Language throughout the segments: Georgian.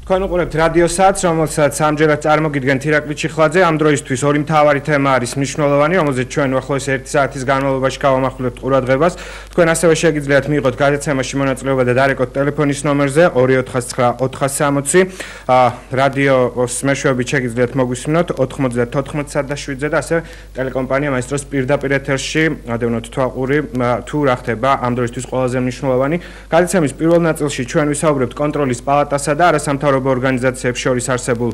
თქვენ უყურებთ რადიო საათს, რომელსაც ამჯერად წარმოგიდგენთ ირაკლი ჩიხლაძე. ამ დროისთვის ორი მთავარი თემა არის მნიშვნელოვანი, რომელზეც ჩვენ ახლოს 1 საათის განმავლობაში გავამახვილებთ ყურადღებას. თქვენ ასევე შეგიძლიათ მიიღოთ გადაცემაში მონაწილეობა და დარეკოთ ტელეფონის ნომერზე 249 460. რადიოს მეშვეობით შეგიძლიათ მოგვისმინოთ 94-7-ზე და ასევე ტელეკომპანია მაესტროს პირდაპირ ეთერში ადევნოთ თვალყური თუ რა ხდება ამ დროისთვის ყველაზე მნიშვნელოვანი. გადაცემის პირველ ნაწილში ჩვენ ვისაუბრებთ კონტროლის პალატასა და არასამთავრობო ორგანიზაციებს შორის არსებულ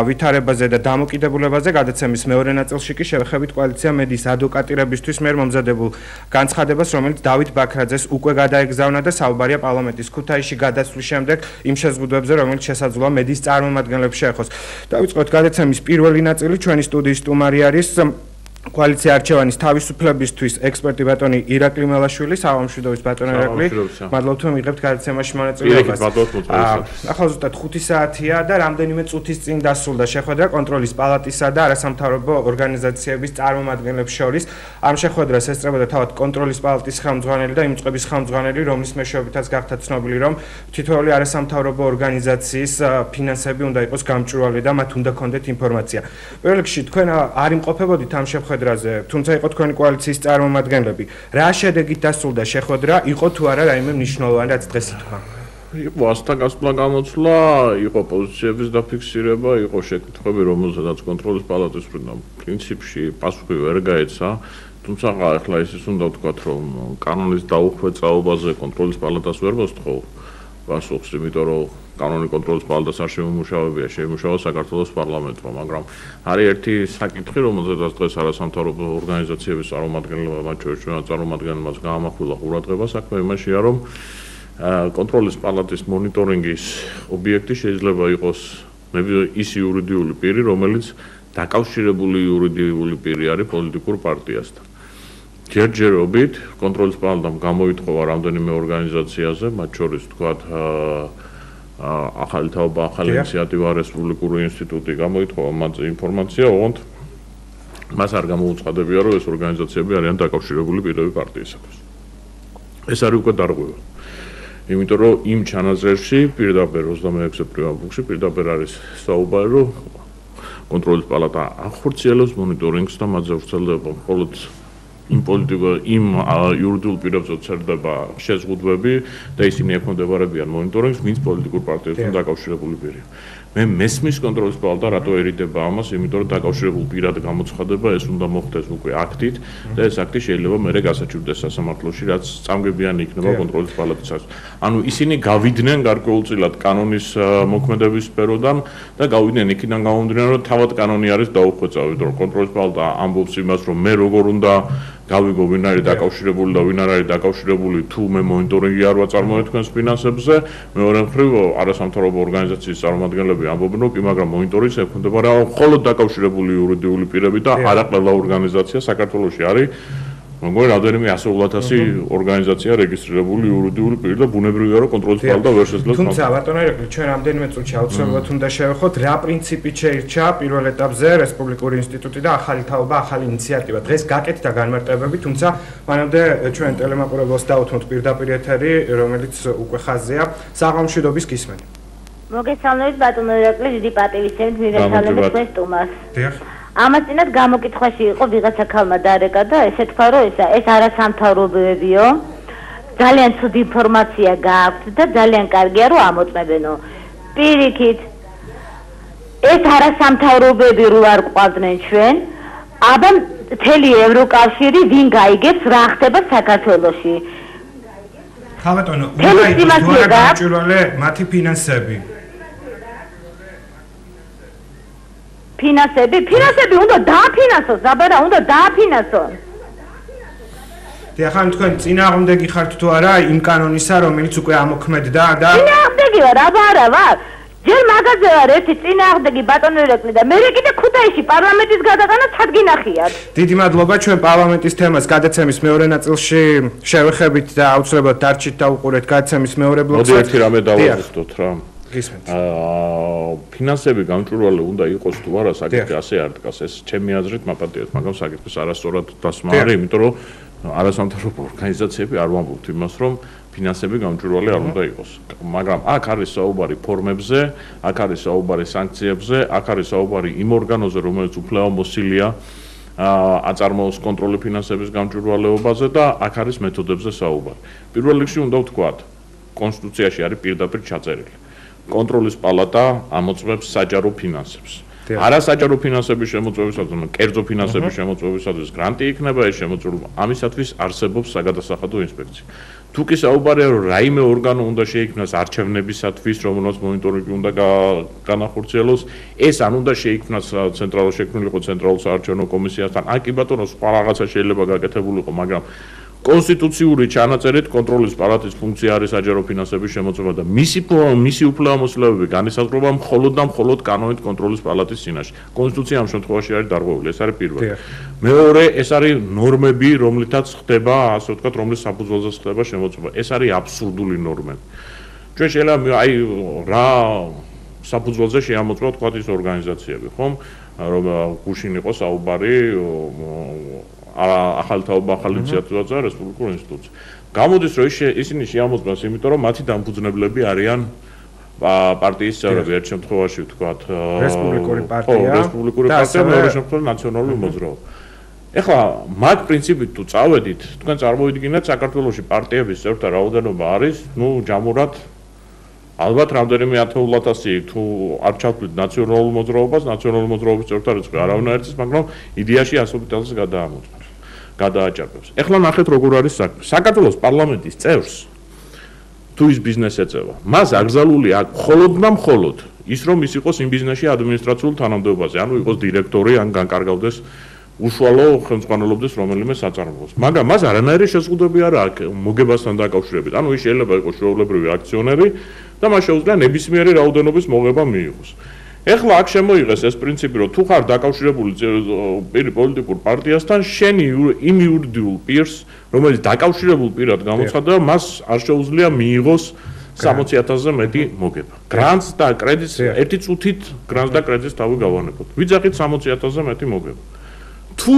ვითარებაზე და დამოკიდებულებაზე. გადაცემის მეორე ნაწილში კი შევეხებით კოალიცია მედიის ადვოკატირებისთვის მიერ მომზადებულ განცხადებას, რომელიც დავით ბაქრაძეს უკვე გადაეგზავნა და საუბარია პარლამენტის ქუთაისში გადასვლის შემდეგ იმ შეზღუდვებზე, რომელიც შესაძლოა მედიის წარმომადგენლებს შეეხოს. დავიწყოთ გადაცემის პირველი ნაწილი. ჩვენი სტუდიის სტუმარი არის კოალიცია არჩევანის თავისუფლებისთვის ექსპერტი ბატონი ირაკლი მელაშვილი. საღამომშვიდობის ბატონო ირაკლი. მადლობთ რომ მიღებთ გადაცემაში მონაწილეობას. ახლა ზუსტად 5 საათია და რამდენიმე წუთის წინ დასრულდა შეხვედრა კონტროლის პალატისა და არასამთავრობო ორგანიზაციების წარმომადგენლებს შორის. ამ შეხვედრას ესწრებოდა თავად კონტროლის პალატის ხელმძღვანელი და იმ წყების ხელმძღვანელი, რომლის მეშვეობითაც გახდა ცნობილი, რომ თითოეული არასამთავრობო ორგანიზაციის ფინანსები უნდა იყოს გამჭვირვალე და მათ უნდა ჰქონდეთ ინფორმაცია. პირველ რიგში თქვენ არ იმყოფებოდით ამ შეხვედრაზე, თუმცა იყო თქვენი კოალიციის წარმომადგენლები. რა შედეგით დასრულდა შეხვედრა? იყო თუ არა რაიმე მნიშვნელოვანი, რაც დღეს ითქვა? იყო ასთაგასπლა გამოცვლა, იყო პოზიციების დაფიქსირება, იყო შეკითხვები, რომელზედაც კონტროლის პალატის მხრიდან პრინციპში პასუხი ვერ გაეცა. თუმცა ახლა ისიც უნდა ვთქვათ, რომ კანონის დაუხვეწაობაზე კონტროლის პალატას ვერ მოსთხოვ პასუხს, იმიტომ რომ კანონი კონტროლის პალატას არ შემომუშავებია, შეიმუშავა საქართველოს პარლამენტმა, მაგრამ არის ერთი საკითხი, რომელზედაც დღეს არასამთავრობო ორგანიზაციების წარმომადგენლებმა, მათ შორის ჩვენს წარმომადგენლებმაც გაამახვილა ყურადღება. საქმე იმაშია, რომ კონტროლის პალატის მონიტორინგის ობიექტი შეიძლება იყოს ის იურიდიული პირი, რომელიც დაკავშირებული იურიდიული პირი არის პოლიტიკურ პარტიასთან. ჯერჯერობით კონტროლის პალატამ გამოითხოვა რამდენიმე ორგანიზაციაზე, მათ შორის თქვათ ახალი თაობა, ახალი ინიციატივა, რესპუბლიკური ინსტიტუტი გამოითხოვა მათზე ინფორმაცია, ოღონდ მას არ გამოუცხადებია, რომ ეს ორგანიზაციები არიან დაკავშირებული პირები პარტიისათვის. ეს არის უკვე დარღვევა. იმიტომ რომ იმ ჩანაწერში პირდაპირ 26 პრიმაბუქში პირდაპირ არის საუბარი, რომ კონტროლის პალატა ახორციელებს მონიტორინგს და მათზე ვრცელდება მხოლოდ იმ იურიდიულ პირებზე ვრცელდება შეზღუდვები და ისინი ექვემდებარებიან მონიტორინგს, ვინც პოლიტიკურ პარტიასთან დაკავშირებული პირია. მე მესმის კონტროლის პალატა რატო ერიდება ამას, იმიტომ რომ დაკავშირებულ პირად გამოცხადება ეს უნდა მოხდეს უკვე აქტით და ეს აქტი შეიძლება მერე გასაჩივრდეს სასამართლოში, რაც წამგებიანი იქნება კონტროლის პალატისას. ანუ ისინი გავიდნენ გარკვეულწილად კანონის მოქმედების სფეროდან და გავიდნენ იქიდან გამომდინარე, რომ თავად კანონი არის დაუხვეწავი, რომ კონტროლის პალატა ამბობს იმას, რომ მე როგორ უნდა გავიგო ვინ არის დაკავშირებული და ვინ არ არის დაკავშირებული, თუ მე მონიტორინგი არ ვაწარმოებ თქვენს ფინანსებზე. მეორე მხრივ არასამთავრობო ორგანიზაციის წარმომადგენლები ამბობენ, რომ კი, მაგრამ მონიტორინგს ექვემდებარა მხოლოდ დაკავშირებული იურიდიული პირები და არა ყველა ორგანიზაცია საქართველოში არის. მოგონი რამდენიმე 100,000 ორგანიზაცია რეგისტრირებული იურიდიული პირი და ბუნებრივია რომ კონტროლის პალატა ვერ შეძლებს. თუმცა ბატონო ირაკლი, ჩვენ რამდენიმე წუთში აუცილებლად უნდა შევეხოთ რა პრინციპით შეირჩა პირველ ეტაპზე რესპუბლიკური ინსტიტუტი და ახალი თაობა, ახალი ინიციატივა. დღეს გაკეთდა განმარტებები, თუმცა მანამდე ჩვენ ტელემაყურებელს დავუთმოთ პირდაპირ ეთერი, რომელიც უკვე ხაზია. საღამომშვიდობის გისმენთ. მოგესალმებით ბატონო ირაკლი, დიდი პატივისცემით მივესალმებით თქვენ სტუმარს. დიახ. ამას წინათ გამოკითხვაში იყო ვიღაცა ქალმა დარეკა და ესე თქვა, რომ ეს არასამთავრობოებიო, ძალიან ცუდი ინფორმაცია გააქვთ და ძალიან კარგია რომ ამოწმებენო. პირიქით ეს არასამთავრობოები რო არ ყვავდნენ ჩვენ, აბა მთელი ევროკავშირი ვინ გაიგებს რა ხდება საქართველოში. ხალბატონო, უნდა იყოს თუ არა გამჭვირვალე მათი ფინანსები. ფინანსები უნდა დააფინანსოს, აბარა უნდა დააფინანსოს. დიახ, თქვენ წინააღმდეგი ხართ თუ არა იმ კანონისა, რომელიც უკვე ამოქმედდა და წინააღმდეგი ვარ, აბარა ვარ. ჯერ მაგაზე ვარ ერთი წინააღმდეგი ბატონო ირაკლი და მე კიდე ქუთაისში პარლამენტის გადატანა სადგინახიათ. დიდი მადლობა, ჩვენ პარლამენტის თემას გადაცემის მეორე ნაწილში შევეხებით და აუცილებლად დარჩით და უყურეთ გადაცემის მეორე ბლოკს. მოდი ერთი რამე დავაზუსტოთ რა. გისმენთ. ფინანსები გამჭვირვალე უნდა იყოს თუ არა, საკითხი ასე არ დგას. ეს ჩემი აზრით მაპატიეთ, მაგრამ საკითხის არასწორად დასმა არის, იმიტომ რომ არასამთავრობო ორგანიზაციები არ ვამბობთ იმას, რომ ფინანსები გამჭვირვალე არ უნდა იყოს. მაგრამ აქ არის საუბარი ფორმებზე, აქ არის საუბარი სანქციებზე, აქ არის საუბარი იმ ორგანოზე, რომელიც უფლებამოსილია აწარმოოს კონტროლი ფინანსების გამჭვირვალეობაზე და აქ არის მეთოდებზე საუბარი. პირველ რიგში უნდა ვთქვათ, კონსტიტუციაში არის პირდაპირ ჩაწერილი. კონტროლის პალატა ამოწმებს საჯარო ფინანსებს. არასაჯარო ფინანსების შემოწმებისათვის, კერძო ფინანსების შემოწმებისათვის გრანტი იქნება ეს შემოწმება. ამისათვის არსებობს საგადასახადო ინსპექცია. თუ კი საუბარია რომ რაიმე ორგანო უნდა შეიქმნას არჩევნებისათვის, რომელსაც მონიტორინგი უნდა განახორციელოს, ეს ან უნდა შეიქმნას ცენტრალურ შექმნილი იყო ცენტრალურ საარჩევნო კომისიასთან, ან კი ბატონო სხვა რაღაცა შეიძლება გაკეთებულიყო, მაგრამ კონსტიტუციური ჩანაწერით კონტროლის პალატის ფუნქცია არის საჯარო ფინანსების შემოწმება და მისი უფლებამოსილებები განისაზღვრება მხოლოდ და მხოლოდ კანონით კონტროლის პალატის წინაშე. კონსტიტუცია ამ შემთხვევაში არის დარღვეული, ეს არის პირველი. მეორე, ეს არის ნორმები, რომლითაც ხდება, ასე ვთქვათ, რომლის საფუძველზე ხდება შემოწმება. ეს არის აბსურდული ნორმები. ჩვენ შეიძლება აი რა საფუძველზე შეამოწმოთ თქვათ ის ორგანიზაციები, ხომ? რომ გუშინ იყო საუბარი ახალი თაობა, ახალი ინიციატივა და რესპუბლიკური ინსტიტუცია. გამოდის რომ ისინი შეამოწმოს, იმიტომ რომ მათი დამფუძნებლები არიან პარტიის წევრები, ერთ შემთხვევაში ვთქვათ, რესპუბლიკური პარტია, რესპუბლიკური პარტია, მეორე შემთხვევაში ნაციონალური მოძრაობა. ეხლა მაგ პრინციპით თუ წავედით, თქვენ წარმოვიდგინეთ საქართველოში პარტიების წევრთა რაოდენობა არის, ჯამურად ალბათ რამდენიმე 10,000 თუ არ ჩავთვლით ნაციონალურ მოძრაობას, ნაციონალური მოძრაობის წევრთა რიცხვი არავინ არ იცის, მაგრამ იდეაში 100,000-ს გადააჭარბებს. ეხლა ნახეთ როგორ არის საქმე. საქართველოს პარლამენტის წევრს თუ ის ბიზნესს ეწევა, მას აკრძალული აქვს მხოლოდ და მხოლოდ ის რომ ის იყოს იმ ბიზნესში ადმინისტრაციულ თანამდებობაზე, ანუ იყოს დირექტორი, ან განკარგავდეს უშუალო ხელმძღვანელობდეს რომელიმე საწარმოოს. მაგრამ მას არანაირი შეზღუდვები არ აქვს მოგებასთან დაკავშირებით. ანუ ის შეიძლება იყოს ჩვეულებრივი აქციონერი და მას შეუძლია ნებისმიერი რაოდენობის მოღება მიიღოს. ეხლა აქ შემოიღეს ეს პრინციპი, რომ თუ ხარ დაკავშირებული პოლიტიკურ პარტიასთან, შენი იმ იურიდიულ პირს, რომელიც დაკავშირებულ პირად გამოცხადდა, მას არ შეუძლია მიიღოს 60,000-ზე მეტი მოგება. გრანტს და კრედიტს ერთი წუთით გრანტს და კრედიტს თავი გავანებოთ. ვიძახით 60,000-ზე მეტი მოგება. თუ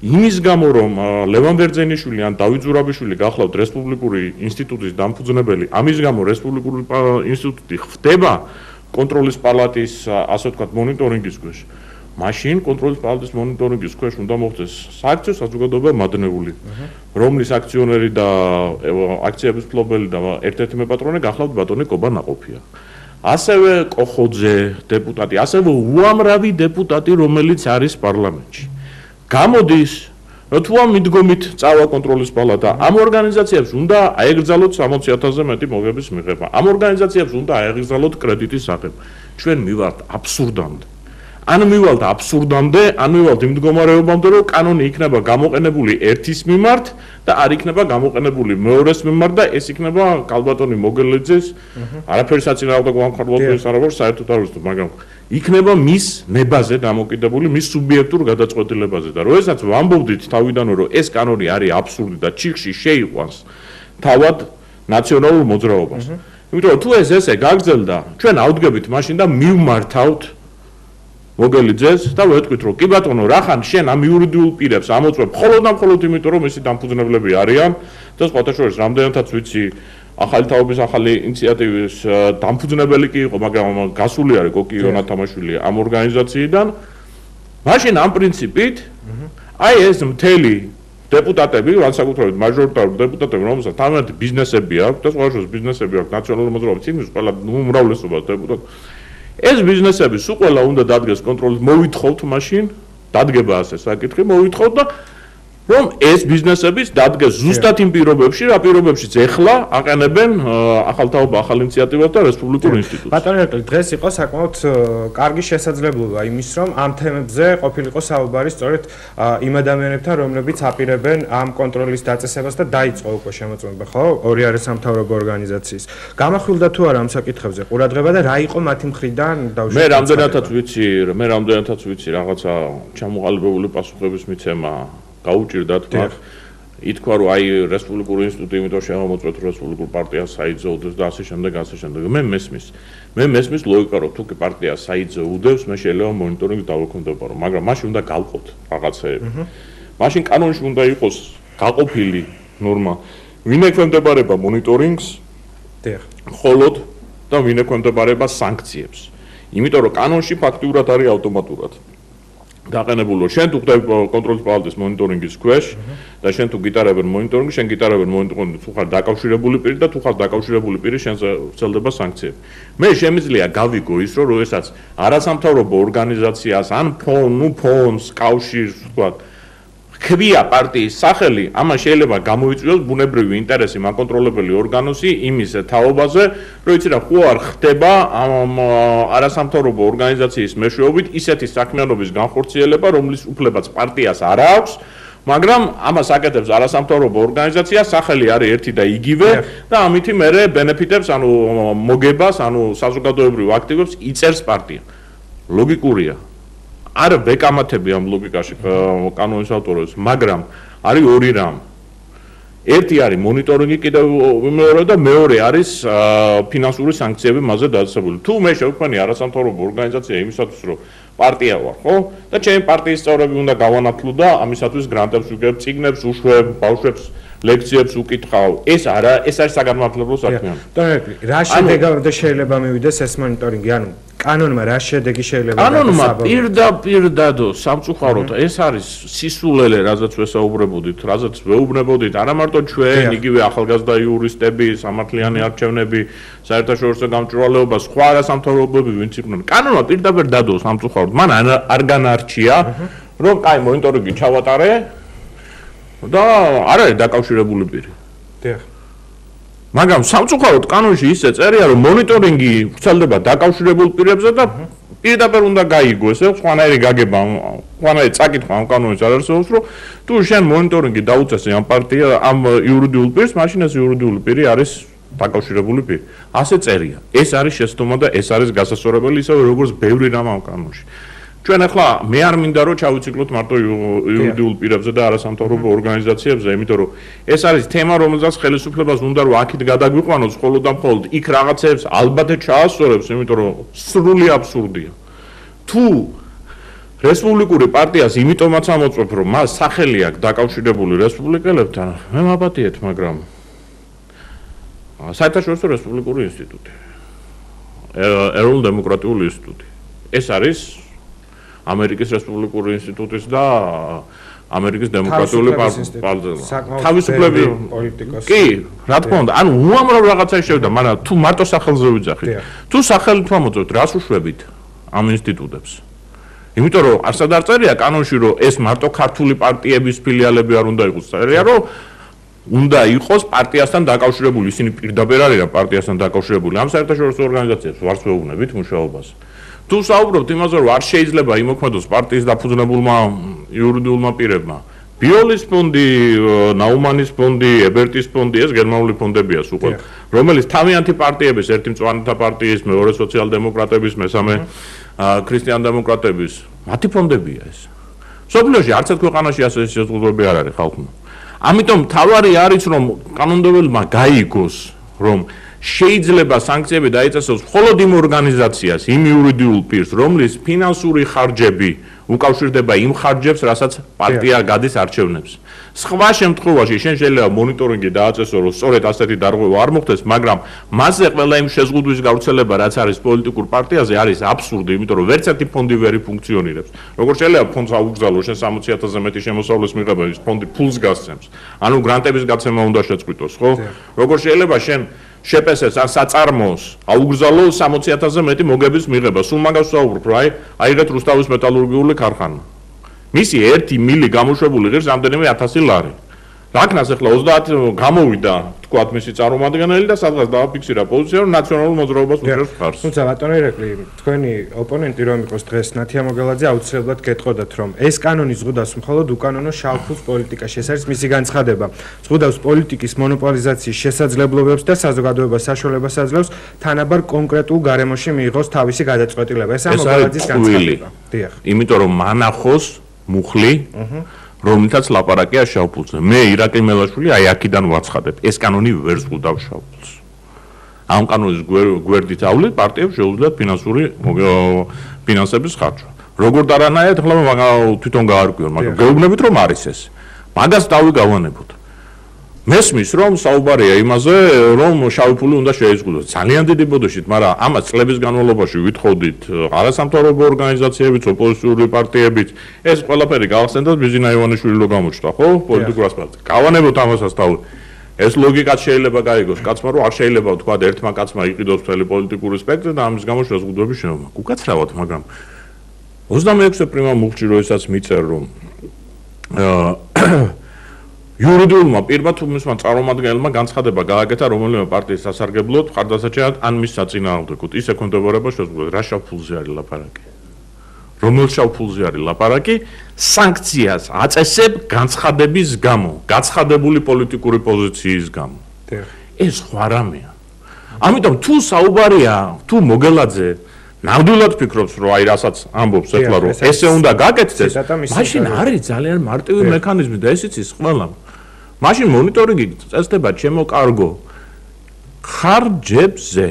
იმის გამო რომ ლევან ბერძენიშვილი ან დავით ზურაბიშვილი გახლავთ რესპუბლიკური ინსტიტუტის დამფუძნებელი, ამის გამო რესპუბლიკური ინსტიტუტი ხდება კონტროლის პალატის, ასე ვთქვათ, მონიტორინგის ქვეშ. მაშინ კონტროლის პალატის მონიტორინგის ქვეშ უნდა მოხდეს სააქციო საზოგადოება მადნეული, რომლის აქციონერი და აქციების მფლობელი და ერთ-ერთი მეპატრონე გახლავთ ბატონი კობა ნაყოფია. ასევე კოხოძე დეპუტატი, ასევე უამრავი დეპუტატი, რომელიც არის პარლამენტში. გამოდის, რომ თუ ამ მიდგომით წავა კონტროლის პალატა, ამ ორგანიზაციებს უნდა აეგრძალოთ 60,000-ზე მეტი მოგების მიღება. ამ ორგანიზაციებს უნდა აეგრძალოთ კრედიტის აღება. ჩვენ მივართ აბსურდამდე. ან მივალთ აბსურდამდე, ან მივალთ იმ მდგომარეობამდე, რომ კანონი იქნება გამოყენებული ერთის მიმართ და არ იქნება გამოყენებული მეორეს მიმართ და ეს იქნება კალბატონი მოგელიძეს, არაფერი საწინააღმდეგო გამხარვალების არაფერ საერთოდ არ ვუსწრებ, მაგრამ იქნება მის ნებაზე დამოკიდებული, მის სუბიექტურ გადაწყვეტილებაზე და როდესაც ვამბობდით თავიდანვე, რომ ეს კანონი არის აბსურდი და ჩიხში შეიყვანს თავად ნაციონალურ მოძრაობას. იმიტომ რომ თუ ეს ესე გაგრძელდა, ჩვენ ავდგებით მაშინ და მივმართავთ მოგელიძეს და ვეთქვით, რომ კი ბატონო, რახან შენ ამ იურიდიულ პირებს ამოწმებ მხოლოდ და მხოლოდ იმიტომ, რომ ისი დამფუძნებლები არიან და სხვათა შორის რამდენადაც ვიცი ახალი თაობის ახალი ინიციატივის დამფუძნებელი კი იყო, მაგრამ გასული არის კოკი იონა თამაშვილი ამ ორგანიზაციიდან. მაშინ ამ პრინციპით აი ეს მთელი დეპუტატები, განსაკუთრებით მაჟორიტარული დეპუტატები, რომელსაც თავიანთი ბიზნესები აქვს და სხვა შორის ბიზნესები აქვს ნაციონალური მოძრაობის წინ, ყველა უმრავლესობა დეპუტატ. ეს ბიზნესები სულ ყველა უნდა დადგეს კონტროლის, მოვითხოვთ მაშინ, დადგება ასე საკითხი, მოვითხოვთ და რომ ეს ბიზნესებიც დადგეს ზუსტად იმ პირობებში, რა პირობებშიც ეხლა აყენებენ ახალ თაობა, ახალ ინიციატივას და რესპუბლიკურ ინსტიტუტს. ბატონო ერკლი, დღეს იყო საკმაოდ კარგი შესაძლებლობა იმის, რომ ამ თემებზე ყოფილიყო საუბარი სწორედ იმ ადამიანებთან, რომლებიც აპირებენ ამ კონტროლის დაწესებას და დაიწყო უკვე შემოწმება, ხო? ორი არასამთავრობო ორგანიზაციის. გამახვილდა თუ არა ამ საკითხებზე ყურადღება და რა იყო მათი მხრიდან დავუშვათ? მე რამდენადაც ვიცი რაღაცა ჩამოყალიბებული პასუხების მიცემა გაუჭირდათ მათ. ითქვა რომ აი რესპუბლიკური ინსტიტუტი იმიტომ შემოწმეთ რესპუბლიკურ პარტიას საიძეუდებს და ასე შემდეგ. მე მესმის ლოგიკა რომ თუ კი პარტია საიძეუდებს, მე შეიძლება მონიტორინგს დავუქვემდებარო, მაგრამ მაშინ უნდა გავყოთ რაღაცეები. მაშინ კანონში უნდა იყოს გაყოფილი ნორმა ვინ ექვემდებარება მონიტორინგს, ხოლოდ და ვინ ექვემდებარება სანქციებს. იმიტომ რომ კანონში ფაქტიურად არის ავტომატურად დაყენებული, შენ თუ ხდები კონტროლის პალატის მონიტორინგის ქვეშ და შენ თუ გიტარებენ მონიტორინგი, შენ გიტარებენ მონიტორინგი, თუ ხარ დაკავშირებული პირი და თუ ხარ დაკავშირებული პირი, შენზე ვრცელდება სანქციები. მე შემიძლია გავიგო ის, რომ როდესაც არასამთავრობო ორგანიზაციას ან ფონდს, კავშირს, თქვა ხბია პარტიის სახელი, ამან შეიძლება გამოიწვიოს ბუნებრივი ინტერესი მაკონტროლებელი ორგანოსი იმის თაობაზე, რომ იცი რა, ხო არ ხდება არასამთავრობო ორგანიზაციის მეშვეობით ისეთი საქმიანობის განხორციელება, რომლის უფლებაც პარტიას არ აქვს, მაგრამ ამას აკეთებს არასამთავრობო ორგანიზაცია, სახელი არის ერთი და იგივე და ამით მერე ბენეფიტებს, ანუ მოგებას, ანუ საზოგადოებრივ აქტივებს იწერს პარტია. ლოგიკურია. არ ვეკამათები ამ ლოგიკაში კანონის ავტორებს, მაგრამ არის ორი რამ. ერთი არის მონიტორინგი კიდევ მეორე და მეორე არის ფინანსური სანქციები მასზე დაწესებული. თუ მე შევქმნი არასამთავრობო ორგანიზაცია იმისათვის, რომ პარტია ვარ, ხო? და ჩემი პარტიის წევრები უნდა გავანათლო და ამისათვის გრანტებს ვიგებ, წიგნებს უშვებ, ბავშვებს ლექციებს უკითხავ. ეს არის საგანმანათლებლო საქმიანობა. რა შედეგად შეიძლება მივიდეს ეს მონიტორინგი? ანუ კანონმა რა შედეგი შეიძლება კანონმა პირდაპირ დადო სამწუხაროდ ეს არის სისულელე, რაზეც ვესაუბრებოდით, რაზეც ვეუბნებოდით, არა მარტო ჩვენ, იგივე ახალგაზრდა იურისტები, სამართლიანი არჩევნები, საერთაშორისო გამჭვირვალეობა, სხვა არასამთავრობოები ვინც იყვნენ. კანონმა პირდაპირ დადო სამწუხაროდ, მან არ განარჩია, რომ კაი მონიტორინგი ჩავატარე და არ არის დაკავშირებული პირი. მაგრამ სამწუხაროდ კანონში ისე წერია, რომ მონიტორინგი ვრცელდება დაკავშირებულ პირებზე და პირდაპირ უნდა გაიგო ესე, სხვანაირი გაგება, სხვანაირი წაკითხვა ამ კანონის არ არსებობს, რომ თუ შენ მონიტორინგი დაუწესე ამ პარტია, ამ იურიდიულ პირს, მაშინ ეს იურიდიული პირი არის დაკავშირებული პირი. ასე წერია. ეს არის შეცდომა და ეს არის გასასწორებელი, ისე როგორც ბევრი რამ ამ კანონში. ჩვენ ახლა მე არ მინდა რომ ჩავიციკლოთ მარტო იურიდიულ პირებზე და არასამთავრობო ორგანიზაციებზე, იმიტომ რომ ეს არის თემა, რომელზეც ხელისუფლებას უნდა რომ აქეთ გადაგვიყვანოს მხოლოდ და მხოლოდ იქ რაღაცებს ალბათ ჩაასწორებს, იმიტომ რომ სრული აბსურდია. თუ რესპუბლიკური პარტიას იმიტომაც ამოწმებ, რომ მას სახელი აქვს დაკავშირებული რესპუბლიკელებთან, მე მაპატიეთ, მაგრამ საერთაშორისო რესპუბლიკური ინსტიტუტი, ეროვნულ დემოკრატიული ინსტიტუტი. ეს არის ამერიკის რესპუბლიკური ინსტიტუტის და ამერიკის დემოკრატიული თავისუფლების პოლიტიკოსი. კი, რა თქმა უნდა, ანუ უამრავ რაღაცას შევიდა, მაგრამ თუ მარტო სახელზე ვიძახით, თუ სახელით ვამოწევთ, რას უშვებით ამ ინსტიტუტებს? იმიტომ რომ არსად არ წერია კანონში, რომ ეს მარტო ქართული პარტიების ფილიალები არ უნდა იყოს, წერია, რომ უნდა იყოს პარტიასთან დაკავშირებული, ისინი პირდაპირ არიან პარტიასთან დაკავშირებული. ამ საერთაშორისო ორგანიზაციებს ვარც ვეუბნებით მუშაობას. თუ საუბრობთ იმაზე, რომ არ შეიძლება იმოქმედოს პარტიის დაფუძნებულმა იურიდიულმა პირებმა, ბიოლის ფონდი, ნაუმანის ფონდი, ებერტის ფონდი, ეს გერმანული ფონდებია სულ, რომელიც თავიანთი პარტიების, ერთი მწვანეთა პარტიის, მეორე სოციალ-დემოკრატების, მესამე ქრისტიან-დემოკრატების, მათი ფონდებია ეს. სოფლიოში არც ერთ ქვეყანაში ასე შეზღუდვები არ არის ხალხმა. ამიტომ თავარი არის, რომ კანონმდებლობა გაიგოს, რომ შეიძლება სანქციები დაიწესოს მხოლოდ იმ ორგანიზაციას, იმ იურიდიულ პირს, რომლის ფინანსური ხარჯები უკავშირდება იმ ხარჯებს, რასაც პარტია გადის არჩევნებს. სხვა შემთხვევაში შენ შეიძლება მონიტორინგი დააწესო, რომ სწორედ ასეთი დარღვევა არ მოხდეს, მაგრამ მასზე ყველა იმ შეზღუდვის გავრცელება, რაც არის პოლიტიკურ პარტიაზე, არის აბსურდი, იმიტომ რომ ვერც ერთი ფონდი ვერ ფუნქციონირებს. როგორც შეიძლება ფონდს აუგზავნოს, შენ 60,000-ზე მეტი შემოსავლის მიღება, ის ფონდი ფულს გასცემს. ანუ გრანტების გაცემა უნდა შეწყვიტოს, ხო? როგორც შეიძლება შენ შეპესეს ან საწარმოს აუგზავნო 60,000-ზე მეტი მოგების მიღება. სულ მაგას ვსაუბრობ, რა, აიღეთ რუსთავის მეტალურგიული ქარხანა. მისი 1 მილი გამოშვებული ღირს რამდენიმე 1000 ლარი. რაკნას ახლა 30 გამოვიდა, თქვათ მისი წარმომადგენელი და სადღაც დააფიქსირა პოზიცია, რომ ნაციონალურ მოძრაობას უჭერს ხარს. თუმცა ბატონო ირაკლი, თქვენი ოპონენტი რომ იყოს დღეს ნათია მოგელაძე აუცილებლად გეტყოდათ, რომ ეს კანონი ზღუდავს მხოლოდ უკანონო შალფუს პოლიტიკაში. ეს არის მისი განცხადება. ზღუდავს პოლიტიკის მონოპოლიზაციის შესაძლებლობებს და საზოგადოებას საშუალებას აძლევს თანაბარ კონკრეტულ გარემოში მიიღოს თავისი გადაწყვეტილება. ეს ამ მოგელაძის განცხადება. დიახ. იმიტომ რომ მანახოს მუხლი რომლითაც ლაპარაკია შავფულზე. მე ირაკლი მელაშვილი აი აქედან ვაცხადებ. ეს კანონი ვერ ზღუდავს შავფულს. ამ კანონის გვერდით ავლით პარტიებს შეუძლიათ ფინანსების ხარჯვა. როგორ დარანაირად ახლა თვითონ გაარკვიონ, მაგრამ გეუბნებით რომ არის ეს. მაგას დავიგავანებოთ. მესმის რომ საუბარია იმაზე რომ შავი ფული უნდა შეიზღუდოს ძალიან დიდი ბოდოშით მაგრამ ამას წლების განმავლობაში ვითხოვდით არასამთავრობო ორგანიზაციებიც ოპოზიციური პარტიებიც ეს ყველაფერი გავახსენდათ ბიზინა ივანიშვილი რო გამოჩნდა ხო პოლიტიკურ ასპარეზზე გავანებოთ ამასაც თავი ეს ლოგიკაც შეიძლება გაიგოს კაცმა რომ არ შეიძლება თქვა ერთმა კაცმა იყიდოს მთელი პოლიტიკური სპექტრი და ამის გამო შეზღუდვების შენობა უკაცრავად მაგრამ 26 პრიმა მუხჭი რო ესაც მიწერ რომ იურიდიულმა პირმა თუ მისმა წარმომადგენელმა განცხადება გააკეთა რომელიმე პარტიის სასარგებლოდ მხარდასაჭერად ან მის საწინააღმდეგოდ ის ექვემდებარება შეზღუდვას რა შავ ფულზე არის ლაპარაკი რომელ შავ ფულზე არის ლაპარაკი სანქციას აწესებ განცხადების გამო გაცხადებული პოლიტიკური პოზიციის გამო ეს სხვა რამეა ამიტომ თუ საუბარია თუ მოგელაძე ნამდვილად ფიქრობს რომ აი რასაც ამბობს ეხლა რომ ესე უნდა გაკეთდეს მაშინ არის ძალიან მარტივი მექანიზმი და ესიც ის ყველა მაშინ მონიტორინგი წესდება ჩემო კარგო ხარჯებზე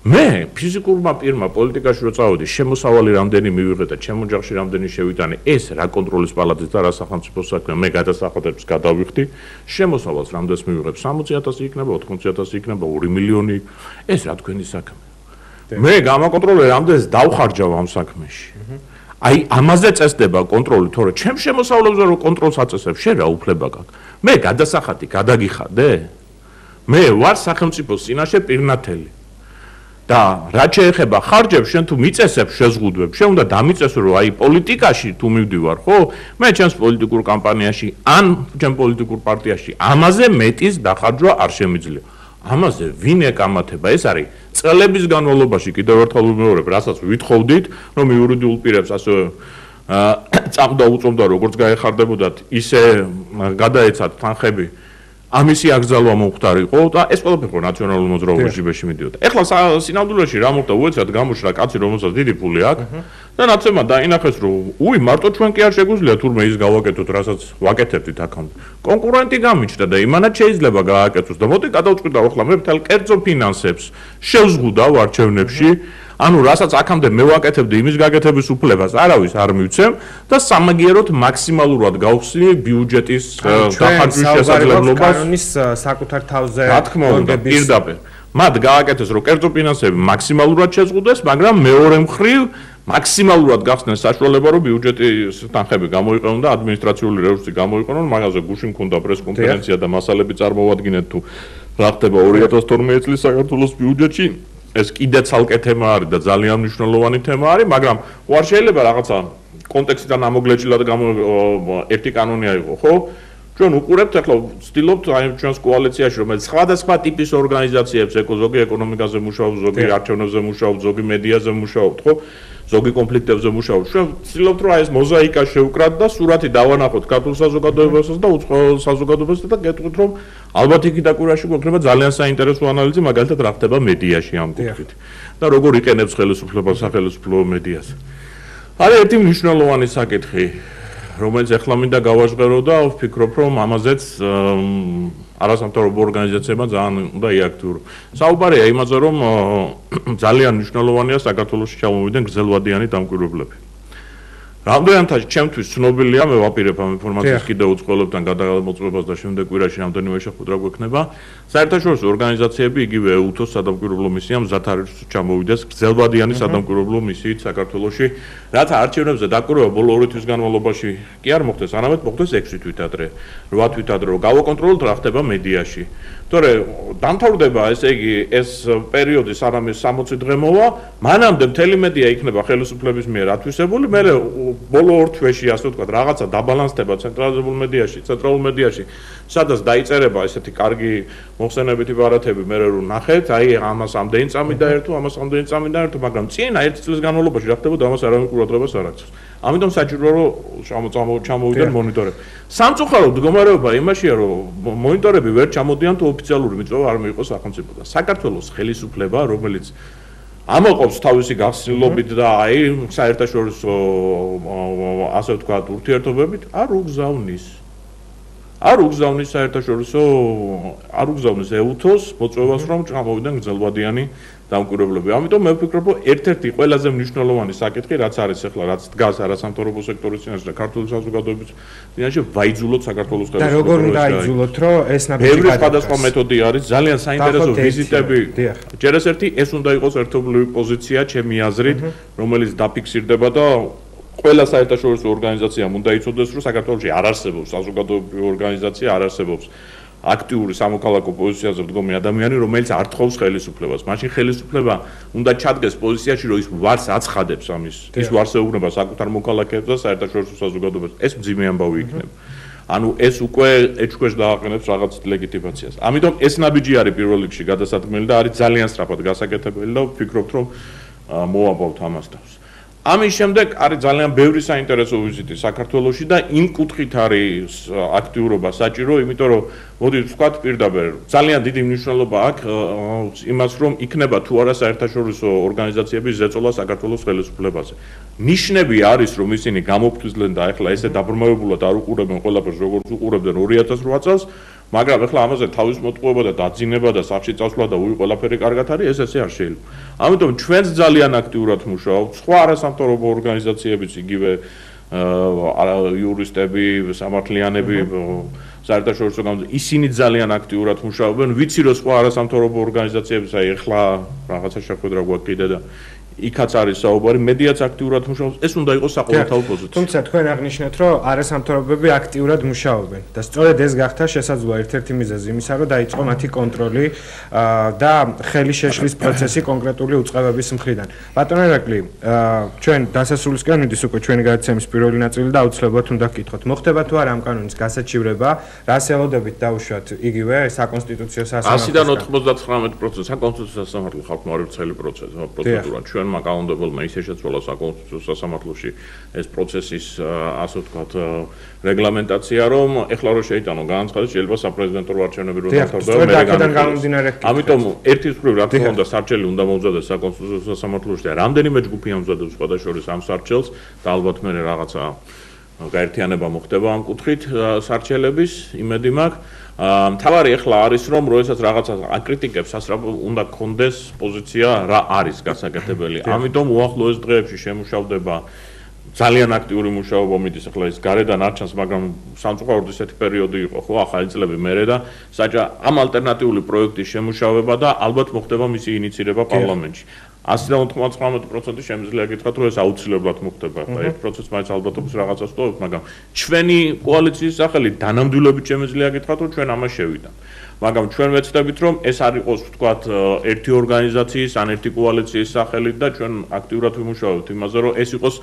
მე ფიზიკურმა პირმა პოლიტიკაში რო წავედი შემოსავალი რამდენი მივიღე და ჩემ ოჯახში რამდენი შევიტანე ეს რა კონტროლის პალატის და რა სახელმწიფო საქმე მე გადასახადებს გადავიხდი შემოსავალს რამდენს მივიღებ 60,000 იქნება 80,000 იქნება 2 მილიონი ეს რა თქვენი საქმე მე გამაკონტროლე რამდენს დავხარჯავ ამ საქმეში აი ამაზე წესდება კონტროლი თორე ჩემ შემოსავლებზე რო კონტროლს აწესებ შენ რა უფლება გაქვს მე გადასახადი გადაგიხადე მე ვარ სახელმწიფოს წინაშე პირნათელი და რაც შეეხება ხარჯებს შენ თუ მიწესებ შეზღუდვებს შენ უნდა დამიწესო რომ აი პოლიტიკაში თუ მივდივარ ხო მე ჩემს პოლიტიკურ კამპანიაში ან ჩემ პოლიტიკურ პარტიაში ამაზე მეტის დახარჯვა არ შემიძლია ამაზე ვინ ეკამათება ეს არის წლების განმავლობაში კიდევ ერთხელ ვიმეორებ რასაც ვითხოვდით რომ იურიდიულ პირებს ასე წამდა უწევდა როგორც გაეხარდებოდათ ისე გადაეცათ თანხები ამისი აკრძალვა მომხდარიყო და ეს ყველაფერი ნაციონალურ მოძრაობის ჯიბეში მიდიოდა. ეხლა სინამდვილეში რა მოხდა უეცრად გამოჩნდა კაცი რომელსაც დიდი ფული აქვს და ნაცემა დაინახეს რომ უი მარტო ჩვენ კი არ შეგვიძლია თურმე ის გავაკეთოთ რასაც ვაკეთებდით აქამდე. კონკურენტი გამიჩნდა და იმანაც შეიძლება გააკეთოს და მოდი გადავწყვიტავ ახლა მე მთელ კერძო ფინანსებს შევზღუდავ არჩევნებში ანუ რასაც აქამდე მე ვაკეთებდი იმის გაკეთების უფლებას არავის არ მივცემ და სამაგიეროდ მაქსიმალურად გავხსნი ბიუჯეტის დახარჯვის შესაძლებლობას კანონის საკუთარ თავზე რა თქმა უნდა პირდაპირ მათ გააკეთეს რომ კერძო ფინანსები მაქსიმალურად შეზღუდეს მაგრამ მეორე მხრივ მაქსიმალურად გახსნეს საშუალება რომ ბიუჯეტის თანხები გამოიყენონ და ადმინისტრაციული რესურსი გამოიყენონ მაგაზე გუშინ მქონდა პრესკონფერენცია და მასალები წარმოვადგინეთ თუ რა ხდება 2012 წლის საქართველოს ბიუჯეტში ეს კიდე ცალკე თემა არის და ძალიან მნიშვნელოვანი თემა არის, მაგრამ უარ შეიძლება რაღაცა კონტექსტიდან ამოგლეჭილად ერთი კანონი აიღო, ხო? ჩვენ უყურებთ ახლა ვცდილობთ აი ჩვენს კოალიციაში რომელიც სხვადასხვა ტიპის ორგანიზაციებს ზოგი ეკონომიკაზე მუშაობს, ზოგი არჩევნებზე მუშაობს, ზოგი მედიაზე მუშაობს, ხო? ზოგი კონფლიქტებზე მუშაობს. ჩვენ ვცდილობთ რომ აი ეს მოზაიკა შევკრათ და სურათი დავანახოთ ქართულ საზოგადოებასაც და უცხოელ საზოგადოებასაც და გეტყვით რომ ალბათ იქ დაკვირაში გვექნება ძალიან საინტერესო ანალიზი მაგალითად რა ხდება მედიაში ამ კუთხით და როგორ იყენებს ხელისუფლება სახელმწიფო მედიას. არის ერთი მნიშვნელოვანი საკითხი რომელიც ახლა მინდა გავაჟღერო და ვფიქრობ რომ ამაზეც არასამთავრობო ორგანიზაციებმა ძალიან უნდა იაქტიურონ. საუბარია იმაზე რომ ძალიან მნიშვნელოვანია საქართველოში ჩამოვიდნენ გრძელვადიანი დამკვირვებლები. რამდენადაც ჩემთვის ცნობილია მე ვაპირებ ამ ინფორმაციას კიდევ უწყლობთან გადამოწმებას და შემდეგ კვირაში რამდენიმე შეხვედრა გვექნება. საერთაშორისო ორგანიზაციები იგივე უთოს სადამკვირვებლო მისიამ მზად არის ჩამოვიდეს გრძელვადიანი სადამკვირვებლო მისიით საქართველოში რაც არჩევნებზე დაკვირვება ბოლო 2 თვის განმავლობაში კი არ მოხდეს არამედ მოხდეს 6 თვით ადრე 8 თვით ადრე რომ გავაკონტროლოთ რა ხდება მედიაში. თორე დამთავრდება ესე იგი ეს პერიოდი სანამ 60 დღე მოვა მანამდე მთელი მედია იქნება ხელისუფლების მიერ ათვისებული მე ბოლო 2 თვეში ასე ვთქვათ რაღაცა დაბალანსდება ცენტრალიზებულ მედიაში სადაც დაიწერება ესეთი კარგი მოხსენებითი ბარათები მე რო ნახეთ აი ამას ამდენი წამი დაერთო ამას ამდენი წამი დაერთო მაგრამ წინა 1 წლის განმავლობაში რა ხდებოდა ამას არავინ ყურადღებას არ აქცევს ამიტომ საჭირო რომ ჩამოვიდნენ მონიტორები სამწუხაროდ მდგომარეობა იმაშია რომ მონიტორები ვერ ჩამოდიან თუ ოფიციალური მიწვევა არ მიიღოს სახელმწიფოდან საქართველოს ხელისუფლება რომელიც ამოყობს თავისი გახსნილობით და აი საერთაშორისო ასე ვთქვათ ურთიერთობებით არ უგზავნის არ უგზავნის საერთაშორისო არ უგზავნის EUTHOS მოწვევას რომ ჩამოვიდნენ გრძელვადიანი დამკვირვებლები. ამიტომ მე ვფიქრობ, რომ ერთ-ერთი ყველაზე მნიშვნელოვანი საკითხი, რაც არის ახლა, რაც დგას არასამთავრობო სექტორის წინაშე და ქართული საზოგადოების წინაშე, ვაიძულოთ საქართველოს ხელისუფლებას. და როგორ უნდა აიძულოთ, რომ ეს ნაბიჯი ბევრი სხვადასხვა მეთოდი არის, ძალიან საინტერესო ვიზიტები. ჯერ ეს ერთი ეს უნდა იყოს ერთობლივი პოზიცია, ჩემი აზრით, რომელიც დაფიქსირდება და ყველა საერთაშორისო ორგანიზაციამ უნდა იცოდეს, რომ საქართველოში არ არსებობს საზოგადოებრივი ორგანიზაცია, არ არსებობს აქტიური სამოქალაქო პოზიციაზე მდგომი ადამიანი, რომელიც არ თხოვს ხელისუფლებას. მაშინ ხელისუფლება უნდა ჩადგეს პოზიციაში, რომ ის ვარს აცხადებს ამის, ის ვარს ეუბნება საკუთარ მოქალაქეებს და საერთაშორისო საზოგადოებას. ეს მძიმე ამბავი იქნება. ანუ ეს უკვე ეჭქვეშ დააყენებს რაღაც ლეგიტიმაციას. ამიტომ ეს ნაბიჯი არის პირველ რიგში გადასადგმელი და არის ძალიან სწრაფად გასაკეთებელი და ვფიქრობთ, რომ მოვაბავთ ამას თავს. ამის შემდეგ არის ძალიან ბევრი საინტერესო ვიზიტი საქართველოში და იმ კუთხით არის აქტიურობა საჭირო, იმიტომ რომ მოდი ვთქვათ პირდაპირ, ძალიან დიდი მნიშვნელობა აქვს იმას, რომ იქნება თუ არა საერთაშორისო ორგანიზაციების ზეწოლა საქართველოს ხელისუფლებაზე. ნიშნები არის, რომ ისინი გამოფხიზლენ და ახლა ესე დაბრმავებულად არ უყურებენ ყველაფერს, როგორც უყურებდნენ 2008 წელს, მაგრამ ახლა ამაზე თავის მოტყუება და დაძინება და სახში წასვლა და ყველაფერი კარგად არის, ეს ესე არ შეიძლება. ამიტომ ჩვენც ძალიან აქტიურად მუშაობთ, სხვა არასამთავრობო ორგანიზაციებიც, იგივე იურისტები, სამართლიანები, საერთაშორისო ისინი ძალიან აქტიურად მუშაობენ. ვიცი რომ სხვა არასამთავრობო ორგანიზაციებიც აი ახლა რაღაცა შეხვედრა გვაქვს კიდე და იქაც არის საუბარი, მედიაც აქტიურად მუშაობს, ეს უნდა იყოს საყოველთაო პოზიცია. თუმცა თქვენ აღნიშნეთ, რომ არასამთავრობოები აქტიურად მუშაობენ და სწორედ ეს გახდა შესაძლოა ერთ-ერთი მიზეზი იმისა, რომ დაიწყო მათი კონტროლი და ხელი შეშლის პროცესი კონკრეტული უწყებების მხრიდან. ბატონო ერაკლი, ჩვენ დასასრულისკენ მიდის უკვე ჩვენი გადაცემის პირველი ნაწილი და აუცილებლად უნდა გკითხოთ. მოხდება თუ არა ამ კანონის გასაჩივრება, რას ელოდებით დავუშვათ იგივე საკონსტიტუციო სასამართლოს 100-დან 99% საკონსტიტუციო სასამართლო ხალხმოვარი ვრცელი პროცედურა ჩვენმა კანონმდებელმა ისე შეცვალა საკონსტიტუციო სასამართლოში ეს პროცესის ასე ვთქვათ რეგლამენტაცია, რომ ეხლა რო შეიტანო განაცხადეს შეიძლება საპრეზიდენტო არჩევნები რო დავთავრდება მე. ამიტომ ერთის მხრივ რა თქმა უნდა სარჩელი უნდა მოუწოდეს საკონსტიტუციო სასამართლოში და რამდენიმე ჯგუფი ამზადებს სხვადასხვა ამ სარჩელს და ალბათ მე რაღაცა გაერთიანება მოხდება ამ კუთხით სარჩელების იმედი მაქვს. მთავარი ახლა არის რომ როდესაც რაღაცა აკრიტიკებს უნდა გქონდეს პოზიცია რა არის გასაკეთებელი. ამიტომ უახლოეს დღეებში შემუშავდება ძალიან აქტიური მუშაობა მიდის ახლა ის გარედან არ ჩანს, მაგრამ სამწუხაროდ ესეთი პერიოდი იყო ხო ახალი წლები მერე და საჭა ამ ალტერნატიული პროექტის შემუშავება და ალბათ მოხდება მისი ინიცირება პარლამენტში. 199% შემიძლია გითხრათ რომ ეს აუცილებლად მოხდება. ეს პროცესი მაინც ალბათობის რაღაცას ტოვებს, მაგრამ ჩვენი კოალიციის სახელით დანამდვილებით შემიძლია გითხრათ რომ ჩვენ ამას შევიდანთ. მაგრამ ჩვენ ვეცდებით რომ ეს არ იყოს ვთქვათ ერთი ორგანიზაციის ან ერთი კოალიციის სახელით და ჩვენ აქტიურად ვიმუშავებთ იმაზე რომ ეს იყოს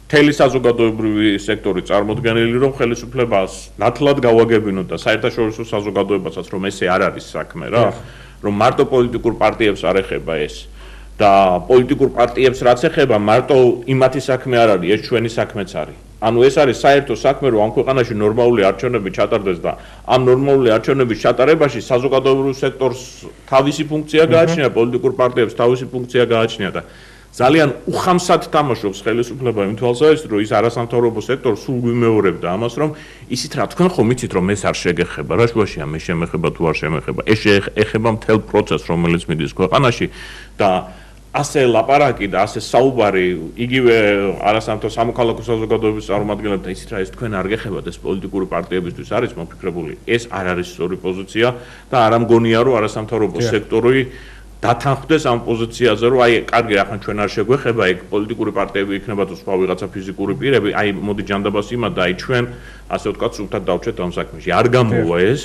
მთელი საზოგადოებრივი სექტორი წარმოდგენილი, რომ ხელისუფლებას ნათლად გავაგებინოთ და საერთაშორისო საზოგადოებასაც რომ ესე არ არის საქმე რა, რომ მარტო პოლიტიკურ პარტიებს არ ეხება ეს და პოლიტიკურ პარტიებს რაც ეხება მარტო იმათი საქმე არ არის, ეს ჩვენი საქმეც არის. ანუ ეს არის საერთო საქმე, რომ ამ ქვეყანაში ნორმალური არჩევნები ჩატარდეს და ამ ნორმალური არჩევნების ჩატარებაში საზოგადოებრივ სექტორს თავისი ფუნქცია გააჩნია, პოლიტიკურ პარტიებს თავისი ფუნქცია გააჩნია და ძალიან უხამსად თამაშობს ხელისუფლება იმ თვალსაზრისით, რომ ის არასამთავრობო სექტორს სულ გვიმეორებდა ამას, რომ ისიც რა თქვენ ხომ იცით, რომ ეს არ შეგეხება, რა შუაშია მე შემეხება თუ არ შემეხება. ეს ეხება მთელ პროცესს, რომელიც მიდის ქვეყანაში და ასე ლაპარაკი და ასე საუბარი იგივე არასამთავრობო სამოქალაქო საზოგადოების წარმომადგენლებთან ისიც რა ეს თქვენ არ გეხებათ, ეს პოლიტიკური პარტიებისთვის არის მოფიქრებული. ეს არ არის სწორი პოზიცია და არ ამგონია, რომ არასამთავრობო სექტორი დათანხმდეს ამ პოზიციაზე, რომ აი კარგი ახლა ჩვენ არ შეგვეხება, ეგ პოლიტიკური პარტიები იქნება თუ სხვა ვიღაცა ფიზიკური პირები, აი მოდი ჯანდაბას იმად და აი ჩვენ ასე ვთქვათ სულთან დავჭეთ ამ საქმეში. არ გამოვა ეს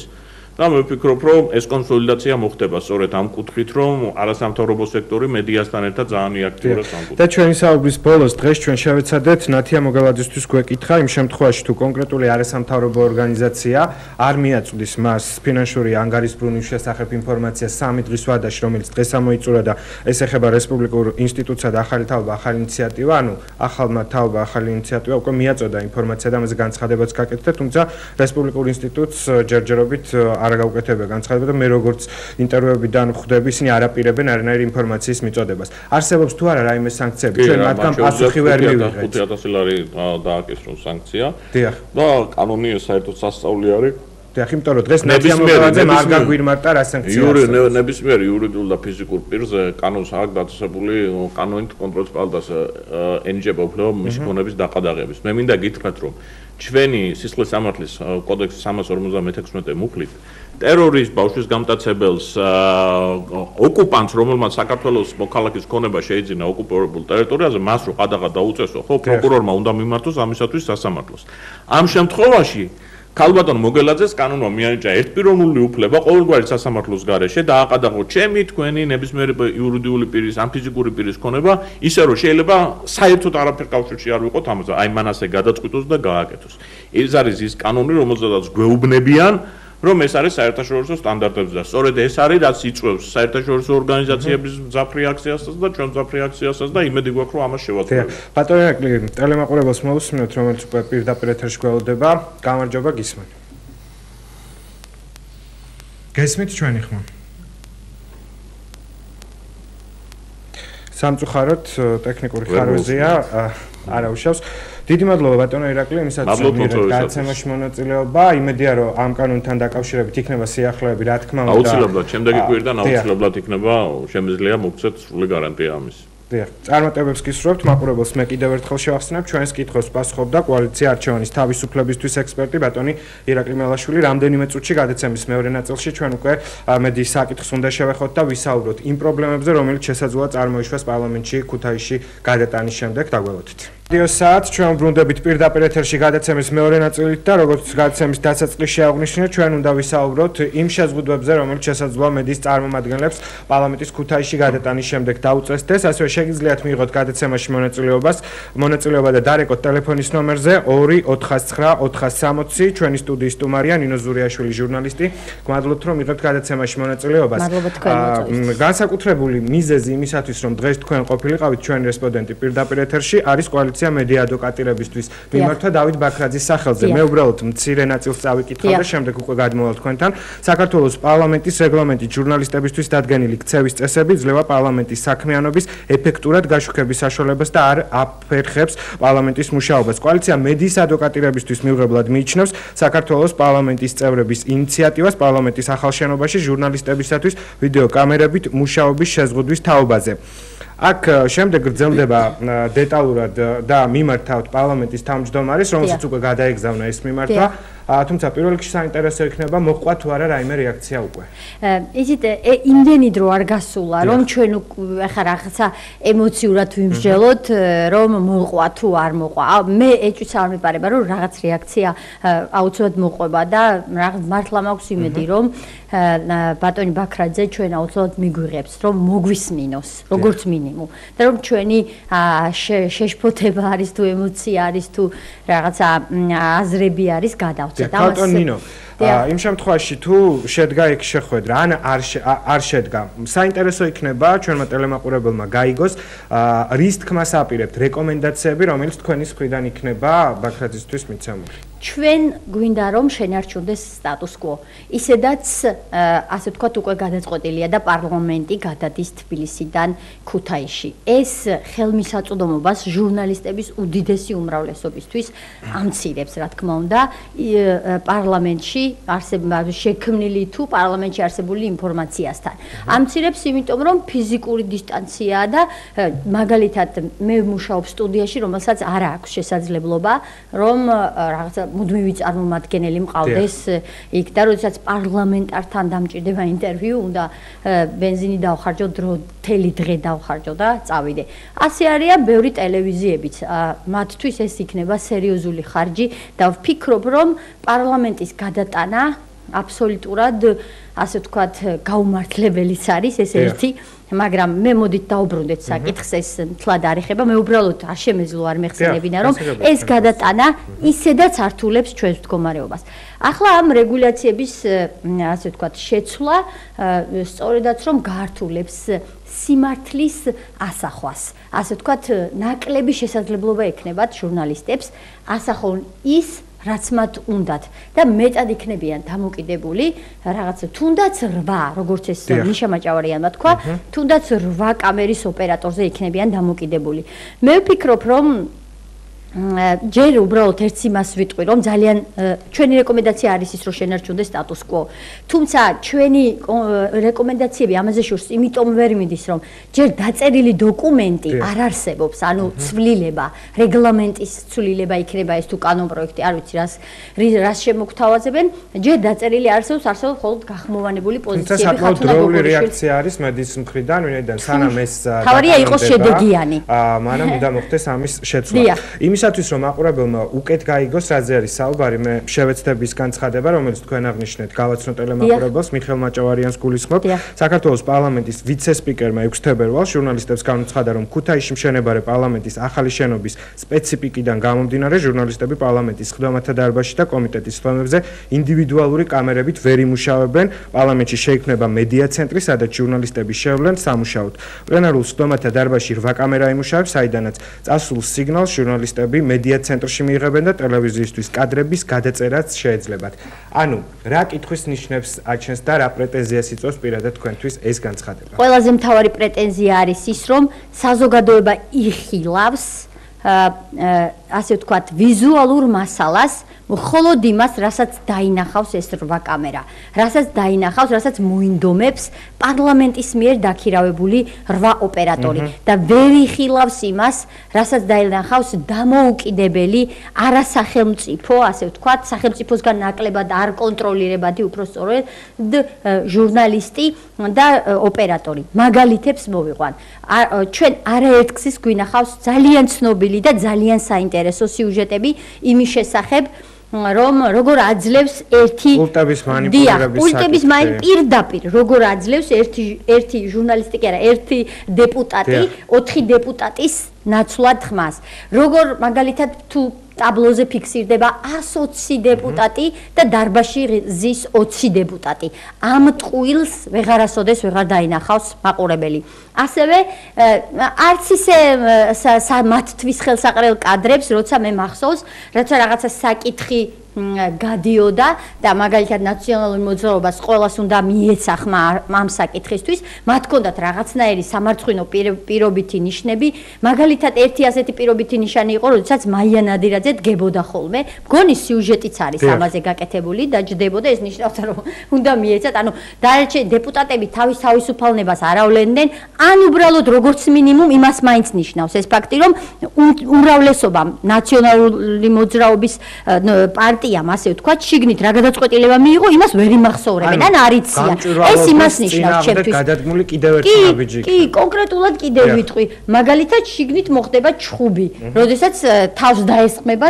და მე ვფიქრობ, რომ ეს კონსოლიდაცია მოხდება სწორედ ამ კუთხით, რომ არასამთავრობო სექტორი მედიასთან ერთად ძალიან აქტიურად სამკუთხედს. და ჩვენი საუბრის ბოლოს დღეს ჩვენ შევეცადეთ ნათია მოგალაძისთვის გვეკითხა იმ შემთხვევაში თუ კონკრეტული არასამთავრობო ორგანიზაცია არ მიაწვდის მას ფინანსური ანგარიშბრუნის შესახებ ინფორმაცია 3 დღის ვადაში, რომელიც დღეს ამოიწურა და ეს ეხება რესპუბლიკურ ინსტიტუტსა და ახალი თაობა, ახალი ინიციატივა, ანუ ახალმა თაობა, ახალი ინიციატივა უკვე მიაწოდა ინფორმაცია და ამაზე განცხადებაც გაკეთდა, თუმცა რესპუბლიკურ ინსტიტუტს ჯერჯერობით არ გაუკეთებია განცხადება და მე როგორც ინტერვიუებიდან ხვდები, ისინი არ აპირებენ არანაირი ინფორმაციის მიწოდებას. არსებობს თუ არა რაიმე სანქციები? ჩვენ მათგან პასუხი ვერ მივიღეთ. 5000 ლარი დააკისროს სანქცია. და კანონი საერთოდ სასწაული არის დიახ, იმიტომ რომ დღეს ნათია მოყოლაძე არ გაგვირმართა რა სანქცია. ნებისმიერ იურიდიულ და ფიზიკურ პირზე კანონს აქვს დაწესებული კანონით კონტროლის პალატას ენიჭება უფლება მისი ქონების დაყადაღების. მე მინდა გითხრათ რომ ჩვენი სისხლის სამართლის კოდექსის 356 მუხლით ტერორის ბავშვის გამტაცებელს ოკუპანტს რომელმაც საქართველოს მოქალაქის ქონება შეიძინა ოკუპირებულ ტერიტორიაზე მას რო ყადაღა დაუწესო ხო პროკურორმა უნდა მიმართოს ამისათვის სასამართლოს. ამ შემთხვევაში ქალბატონ მოგელაძეს კანონმა მიანიჭა ერთპიროვნული უფლება ყოველგვარი სასამართლოს გარეშე დააყადაღო ჩემი თქვენი ნებისმიერი იურიდიული პირის ან ფიზიკური პირის ქონება ისე რომ შეიძლება საერთოდ არაფერ კავშირში არ ვიყოთ ამაზე აი მან ასე გადაწყვიტოს და გააკეთოს. ეს არის ის კანონი რომელზედაც გვეუბნებიან რომ ეს არის საერთაშორისო სტანდარტებზე და სწორედ ეს არის რაც იწვევს საერთაშორისო ორგანიზაციების მძაფ რეაქციასაც და ჩვენ მძაფ რეაქციასაც და იმედი გვაქვს რომ ამას შევაცვლებით. ბატონო ირაკლი, ტელემაყურებელს მოусმინოთ რომელიც უკვე პირდაპირ ეთერში გველოდება. გამარჯობა გისმენთ. გესმით ჩვენი ხმა. სამწუხაროდ ტექნიკური ხარვეზია არ აუშავს. დიდი მადლობა ბატონო ირაკლი იმისათვის რომ გადაცემაში მონაწილეობა. იმედია რომ ამ კანონთან დაკავშირებით იქნება სიახლეები, რა თქმა უნდა. აუცილებლად შემდეგი კვირიდან აუცილებლად იქნება შემიძლია მოგცეთ სრული გარანტია ამის. დიახ, წარმატებებს გისურვებთ მაყურებელს. მე კიდევ ერთხელ შევახსენებ ჩვენს კითხვებს პასუხობდა კოალიცია არჩევანის თავისუფლებისთვის ექსპერტი ბატონი ირაკლი მელაშვილი. რამდენიმე წუთში გადაცემის მეორე ნაწილში ჩვენ უკვე მედიის საკითხს უნდა შევეხოთ და ვისაუბროთ იმ პრობლემებზე, რომელიც შესაძლოა წარმოიშვას პარლამენტში ქუთაისში გადატანის შემდეგ. დაგველოდით. რადიო საათს ჩვენ ბრუნდებით პირდაპირ ეთერში გადაცემის მეორე ნაწილით და როგორც გადაცემის დასაწყისში აღნიშნეთ, ჩვენ უნდა ვისაუბროთ იმ შეზღუდვებზე, რომელიც შესაძლოა მედიის წარმომადგენლებს პარლამენტის ქუთაისში გადატანის შემდეგ დაუწესდეს. ასევე შეგიძლიათ მიიღოთ გადაცემაში მონაწილეობა და დარეკოთ ტელეფონის ნომერზე 2-409-460. ჩვენი სტუდიის სტუმარია ნინო ზურიაშვილი ჟურნალისტი. გმადლობთ რომ იღებთ გადაცემაში მონაწილეობას. განსაკუთრებული მიზეზი იმისათვის რომ დღეს თქვენ ყოფილიყავით ჩვენი რესპონდენტი პირდაპირ ეთერში არის კოალიცია მედია ადვოკატირებისთვის მიმართა დავით ბაქრაძის სახელზე. მე უბრალოდ მცირე ნაწილს წავიკითხავ და შემდეგ უკვე გადმოვალ თქვენთან. საქართველოს პარლამენტის რეგლამენტით ჟურნალისტებისთვის დადგენილი ქცევის წესები ძლევა პარლამენტის საქმიანობის ეფექტურად გაშუქების საშუალებას და არ აფერხებს პარლამენტის მუშაობას. კოალიცია მედიის ადვოკატირებისთვის მიუღებლად მიიჩნევს საქართველოს პარლამენტის წევრების ინიციატივას პარლამენტის ახალ შენობაში ჟურნალისტებისათვის ვიდეო კამერებით მუშაობის შეზღუდვის თაობაზე. აქ შემდეგ გრძელდება დეტალურად და მიმართავთ პარლამენტის თავმჯდომარის, რომელსაც უკვე გადაეგზავნა ეს მიმართვა. თუმცა პირველ რიგში საინტერესო იქნება მოყვა თუ არა რაიმე რეაქცია უკვე. იცით, იმდენი დრო არ გასულა, რომ ჩვენ ახლა რაღაცა ემოციურად ვიმსჯელოთ, რომ მოყვა თუ არ მოყვა. მე ეჭვიც არ მიპარება, რომ რაღაც რეაქცია აუცილებლად მოყვება და რაღაც მართლა მაქვს იმედი, რომ ბატონი ბაქრაძე ჩვენ აუცილებლად მიგვიღებს, რომ მოგვისმინოს, როგორც მინიმუმ. და რომ ჩვენი შეშფოთება არის თუ ემოცია არის თუ რაღაცა აზრები არის გადავწყვეტ. ბატონ ნინო, იმ შემთხვევაში თუ შედგა ეგ შეხვედრა, ან არ შედგა, საინტერესო იქნება ჩვენმა ტელემაყურებელმა გაიგოს, რის თქმას აპირებთ რეკომენდაციები, რომელიც თქვენი მხრიდან იქნება ბაქრაძისთვის მიცემული. ჩვენ გვინდა რომ შენარჩუნდეს სტატუს კვო. ისედაც ასე ვთქვათ უკვე გადაწყვეტილია და პარლამენტი გადადის თბილისიდან ქუთაისში. ეს ხელმისაწვდომობას ჟურნალისტების უდიდესი უმრავლესობისთვის ამცირებს, რა თქმა უნდა, პარლამენტში შექმნილი თუ პარლამენტში არსებული ინფორმაციასთან. ამცირებს, იმიტომ რომ ფიზიკური დისტანცია და მაგალითად მე ვმუშაობ სტუდიაში, რომელსაც არ აქვს შესაძლებლობა რომ რაღაცა მუდმივი წარმომადგენელი მყავდეს იქ და როდესაც პარლამენტართან დამჭირდება ინტერვიუ, უნდა ბენზინი დავხარჯო, მთელი დღე დავხარჯო და წავიდე. ასე არიან ბევრი ტელევიზიებიც. მათთვის ეს იქნება სერიოზული ხარჯი და ვფიქრობ, რომ პარლამენტის გადატანა აბსოლუტურად, ასე ვთქვათ, გაუმართლებელიც არის ეს ერთი. მაგრამ მე მოდით დაუბრუნდეთ საკითხს, ეს თლად არ ეხება, მე უბრალოდ არ შემეძლო არ მეხსენებინა, რომ ეს გადატანა ისედაც ართულებს ჩვენს მდგომარეობას. ახლა ამ რეგულაციების, ასე ვთქვათ, შეცვლა სწორედაც რომ გაართულებს სიმართლის ასახვას. ასე ვთქვათ, ნაკლები შესაძლებლობა ექნებათ ჟურნალისტებს ასახონ ის რაც მათ უნდათ და მეტად იქნებიან დამოკიდებული რაღაცა თუნდაც 8 როგორც ეს ნიშა მაჭავარიანმა თქვა თუნდაც 8 კამერის ოპერატორზე იქნებიან დამოკიდებული მე ვფიქრობ რომ ჯერ უბრალოდ ერთ იმას ვიტყვი, რომ ძალიან ჩვენი რეკომენდაცია არის ის, რომ შენარჩუნდეს status quo. თუმცა ჩვენი რეკომენდაციები ამაზე შორს იმიტომ ვერ მიდის, რომ ჯერ დაწერილი დოკუმენტი არ არსებობს, ანუ ცვლილება, რეგლამენტის ცვლილება იქნება ეს თუ კანონპროექტი, არ ვიცი რას შემოგთავაზებენ, ჯერ დაწერილი არსებობს მხოლოდ გახმოვანებული პოზიციები ხათუნა გოგონიშვილის რეაქცია არის მედის მხრიდან, ვინაიდან სანამ ეს თავარია იყოს შედეგიანი. მანამ უნდა მოხდეს ამის შეცვლა. იმისათვის რომ მაყურებელმა უკეთ გაიგოს რაზე არის საუბარი, მე შევეცდების განცხადება, რომელიც თქვენ აღნიშნეთ, გავაცნო ტელემაყურებელს მიხეილ მაჭავარიანს გულისხმობ. საქართველოს პარლამენტის ვიცე-სპიკერმა 6 თებერვალს ჟურნალისტებს განუცხადა, რომ ქუთაისში მშენებარე პარლამენტის ახალი შენობის სპეციფიკიდან გამომდინარე, ჟურნალისტები პარლამენტის ხდომათა დარბაზში და კომიტეტის ხდომებზე ინდივიდუალური კამერებით ვერ იმუშავებენ. პარლამენტში შეიქმნება მედია ცენტრი, სადაც ჟურნალისტები შევლენ სამუშაოდ. პლენარულ ხდომათა დარბაზში 8 კამერა იმუშავებს, საიდანაც წასულ სიგნალს ჟურნალისტები მედია ცენტრში მიიღებენ და ტელევიზიისთვის კადრების გადაწერაც შეეძლებათ. ანუ რა კითხვის ნიშნებს აჩენს და რა პრეტენზიას იწვევს პირადად თქვენთვის ეს განცხადება? ყველაზე მთავარი პრეტენზია არის ის, რომ საზოგადოება იხილავს ასე ვთქვათ, ვიზუალურ მასალას, მხოლოდ იმას, რასაც დაინახავს ეს 8 კამერა, რასაც დაინახავს, რასაც მოინდომებს პარლამენტის მიერ დაქირავებული 8 ოპერატორი და ვერ იხილავს იმას, რასაც დაინახავს დამოუკიდებელი არასახელმწიფო, ასე ვთქვათ, სახელმწიფოსგან ნაკლებად არ კონტროლირებადი, უფრო სწორედ ჟურნალისტი და ოპერატორი. მაგალითებს მოვიყვან. ჩვენ არაერთგზის გვინახავს ძალიან ცნობილი და ძალიან საინტერესო სიუჟეტები იმის შესახებ, რომ როგორ აძლევს ერთი პულტების მანიპულირების პირდაპირ როგორ აძლევს ერთი ჟურნალისტი კი არა, ერთი დეპუტატი 4 დეპუტატის ნაცვლად ხმას. როგორ მაგალითად თუ ტაბლოზე ფიქსირდება 120 დეპუტატი და დარბაზში ზის 20 დეპუტატი. ამ ტყუილს ვეღარასოდეს ვეღარ დაინახავს მაყურებელი. ასევე არც ისე მათთვის ხელსაყრელ კადრებს, როცა მე მახსოვს, რაცა რაღაცა საკითხი გადიოდა და მაგალითად ნაციონალურ მოძრაობას ყველას უნდა მიეცახმა ამ საკითხისთვის, მათ ჰქონდათ რაღაცნაირი სამარცხვინო პირობითი ნიშნები, მაგალითად ერთი ასეთი პირობითი ნიშანი იყო, როდესაც მაია ნადირაძე დგებოდა ხოლმე, მგონი სიუჟეტიც არის ამაზე გაკეთებული და ჯდებოდა, ეს ნიშნავდა, რომ უნდა მიეცათ, ანუ დარჩენილი დეპუტატები თავის თავისუფალებას არავლენდნენ, ან უბრალოდ როგორც მინიმუმ იმას მაინც ნიშნავს ეს ფაქტი, რომ უმრავლესობამ ნაციონალური მოძრაობის პარტიამ, ასე ვთქვათ, შიგნით რა გადაწყვეტილება მიიღო, იმას ვერ იმახსოვრებენ, ან არ იციან. ეს იმას ნიშნავს ჩემთვის. გადადგმული კიდევ ერთი ნაბიჯი. კი, კონკრეტულად კიდევ ვიტყვი. მაგალითად, შიგნით მოხდება ჩხუბი, როდესაც თავს დაესხმება,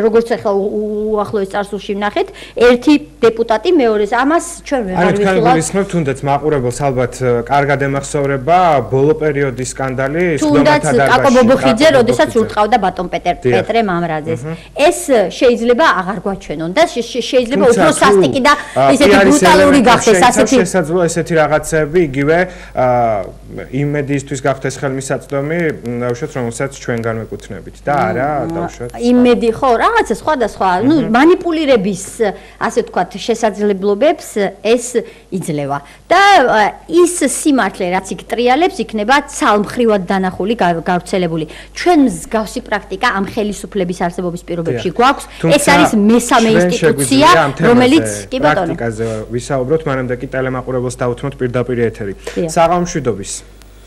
როგორც ახლა უახლოეს წარსულში ვნახეთ, ერთი დეპუტატი მეორეს. ამას ჩვენ ვერ ვიხილავთ. ანუ თქვენ გულისხმობთ, თუნდაც მაყურებელს ალბათ კარგად ემახსოვრება ბოლო პერიოდის სკანდალი, თუნდაც კაკო ბობოხიძე, როდესაც ურტყავდა ბატონ პეტრე მამრაძეს. ეს შეიძლება აღარ გვაჩვენონ და შეიძლება უფრო სასტიკი და ისეთი ბრუტალური გახდეს ასეთი შესაძლოა ესეთი რაღაცები იგივე იმ მედიისთვის გახდეს ხელმისაწვდომი, დაუშვათ რომელსაც ჩვენ განვეკუთვნებით და არა დაუშვათ იმ მედი ხო რაღაცა სხვადასხვა, ნუ манипуლირების ასე ვთქვათ შესაძლებლობებს ეს იძლევა და ის სიმართლე რაც იქ ტრიალებს იქნება ცალმხრივად დანახული გავრცელებული. ჩვენ მსგავსი პრაქტიკა ამ ხელისუფლების არსებობის პირობებში გვაქვს. ეს არის მესამე ინსტიტუცია, რომელიც კი ბატონო პრაქტიკაზე ვისაუბროთ, მანამდე კი ტელემაყურებელს დავუთმოთ პირდაპირ ეთერი. საღამო მშვიდობის.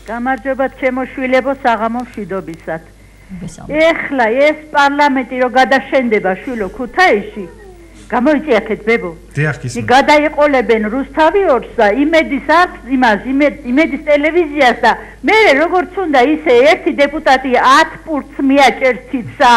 გამარჯობა ჩემო შვილებო, საღამო მშვიდობისად. ეხლა ეს პარლამენტი რო გადაშენდება შვილო ქუთაისში, გამოიწიახეთ ბებო. გადაიყოლებენ რუსთავი ორს და იმედის არქს, იმედის ტელევიზიას და მე როგორც უნდა ისე ერთი დეპუტატი 10 პურცს მიაჭერს ციცსა,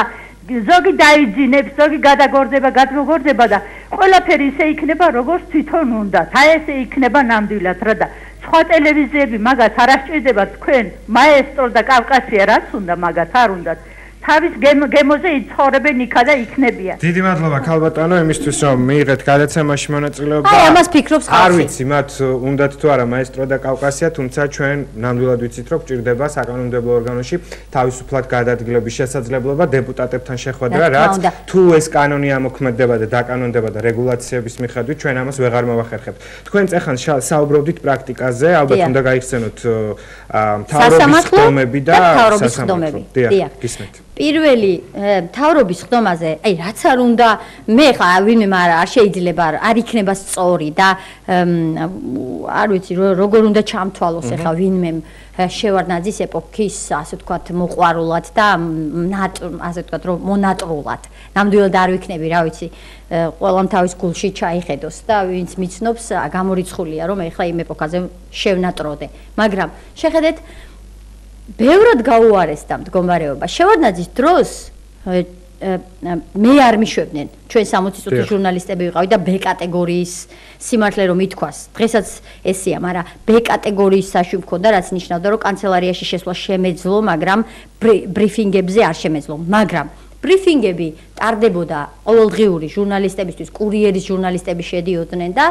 ზოგი დაიძინებს, ზოგი გადაგორდება და ყველაფერი ისე იქნება, როგორც თვითონ უნდა. და ესე იქნება ნამდვილად რა და სხვა ტელევიზიები მაგათ არ ასჭირდება თქვენ, მაესტრო და კავკასია რაც უნდა მაგათ არ უნდათ. თავის გემოზე იცხოვრებენ იქა და იქნებიან. დიდი მადლობა ქალბატონო იმისთვის რომ მიიღეთ გადაცემაში მონაწილეობა. აი ამას ფიქრობს ხალხი. არ ვიცი მათ უნდათ თუ არა მაესტრო და კავკასია, თუმცა ჩვენ ნამდვილად ვიცით რომ გვჭირდება საკანონმდებლო ორგანოში თავისუფლად გადადგილების შესაძლებლობა დეპუტატებთან შეხვედრა, რაც თუ ეს კანონი ამოქმედდება და დაკანონდება და რეგულაციების მიხედვით ჩვენ ამას ვეღარ მოვახერხებთ. თქვენ წეხან საუბრობდით პრაქტიკაზე, ალბათ უნდა გაიხსენოთ მთავრობის ხდომები და მთავრობის ხდომები. დიახ, გისმენთ. პირველი მთავრობის ხდომაზე, აი რაც არ უნდა, მე ხა ვინმე არ შეიძლება არ იქნება სწორი და არ ვიცი როგორ უნდა ჩამთვალოს ახლა ვინმე შევარდნაძის ეპოქის ასე ვთქვათ მოყვარულად და ასე ვთქვათ რომ მონატრულად. ნამდვილად არ ვიქნები, რა ვიცი, ყველამ თავის გულში ჩაიხედოს და ვინც მიცნობს გამორიცხულია რომ ახლა იმ ეპოქაზე შევნატროდე. მაგრამ შეხედეთ ბევრად გაუარესდა მდგომარეობა. შევარდნაძის დროს მე არ მიშვებდნენ. ჩვენ 60 წუთი ჟურნალისტები ვიყავით და B კატეგორიის სიმართლე რომ ითქვას. დღესაც ესეა, მაგრამ B კატეგორიის საშვი მქონდა, რაც ნიშნავდა, რომ კანცელარიაში შესვლა შემეძლო, მაგრამ ბრიფინგებზე არ შემეძლო. მაგრამ ბრიფინგები ტარდებოდა ყოველდღიური ჟურნალისტებისთვის, კურიერის ჟურნალისტები შედიოდნენ და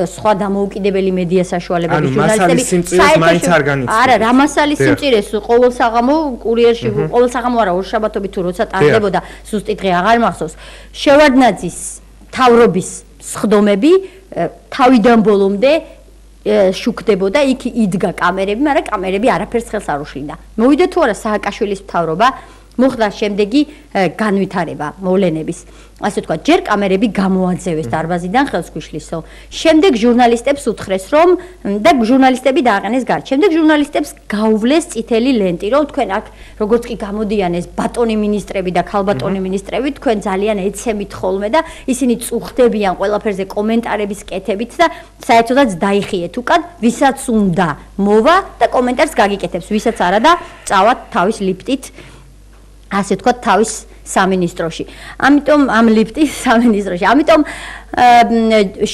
სხვა დამოუკიდებელი მედია საშუალებების ჟურნალისტები. არა, რამასალის სიმწირეს ყოველ საღამო კურიერში, ყოველ საღამო არა, ორშაბათობით თუ როცა ტარდებოდა, ზუსტი დღე აღარ მახსოვს. შევარდნაძის მთავრობის სხდომები თავიდან ბოლომდე შუქდებოდა, იქ იდგა კამერები, მაგრამ კამერები არაფერს ხელს არ უშლიდა. მოვიდა თუ არა სააკაშვილის მთავრობა, მოხდა შემდეგი განვითარება მოვლენების. ასე ვთქვათ, ჯერ კამერები გამოაძევეს დარბაზიდან ხელს გვიშლისო. შემდეგ ჟურნალისტებს უთხრეს რომ და ჟურნალისტები დააყენეს გარეთ. შემდეგ ჟურნალისტებს გაუვლეს წითელი ლენტი, რომ თქვენ აქ როგორც კი გამოდიან ეს ბატონი მინისტრები და ქალბატონი მინისტრები, თქვენ ძალიან ეცემით ხოლმე და ისინი წუხდებიან ყველაფერზე კომენტარების კეთებით და საერთოდაც დაიხიეთ უკან, ვისაც უნდა მოვა და კომენტარს გაგიკეთებს, ვისაც არა და წავად თავის ლიფტით ასე თქვა თავის სამინისტროში. ამიტომ ამ ლიფტის სამინისტროში. ამიტომ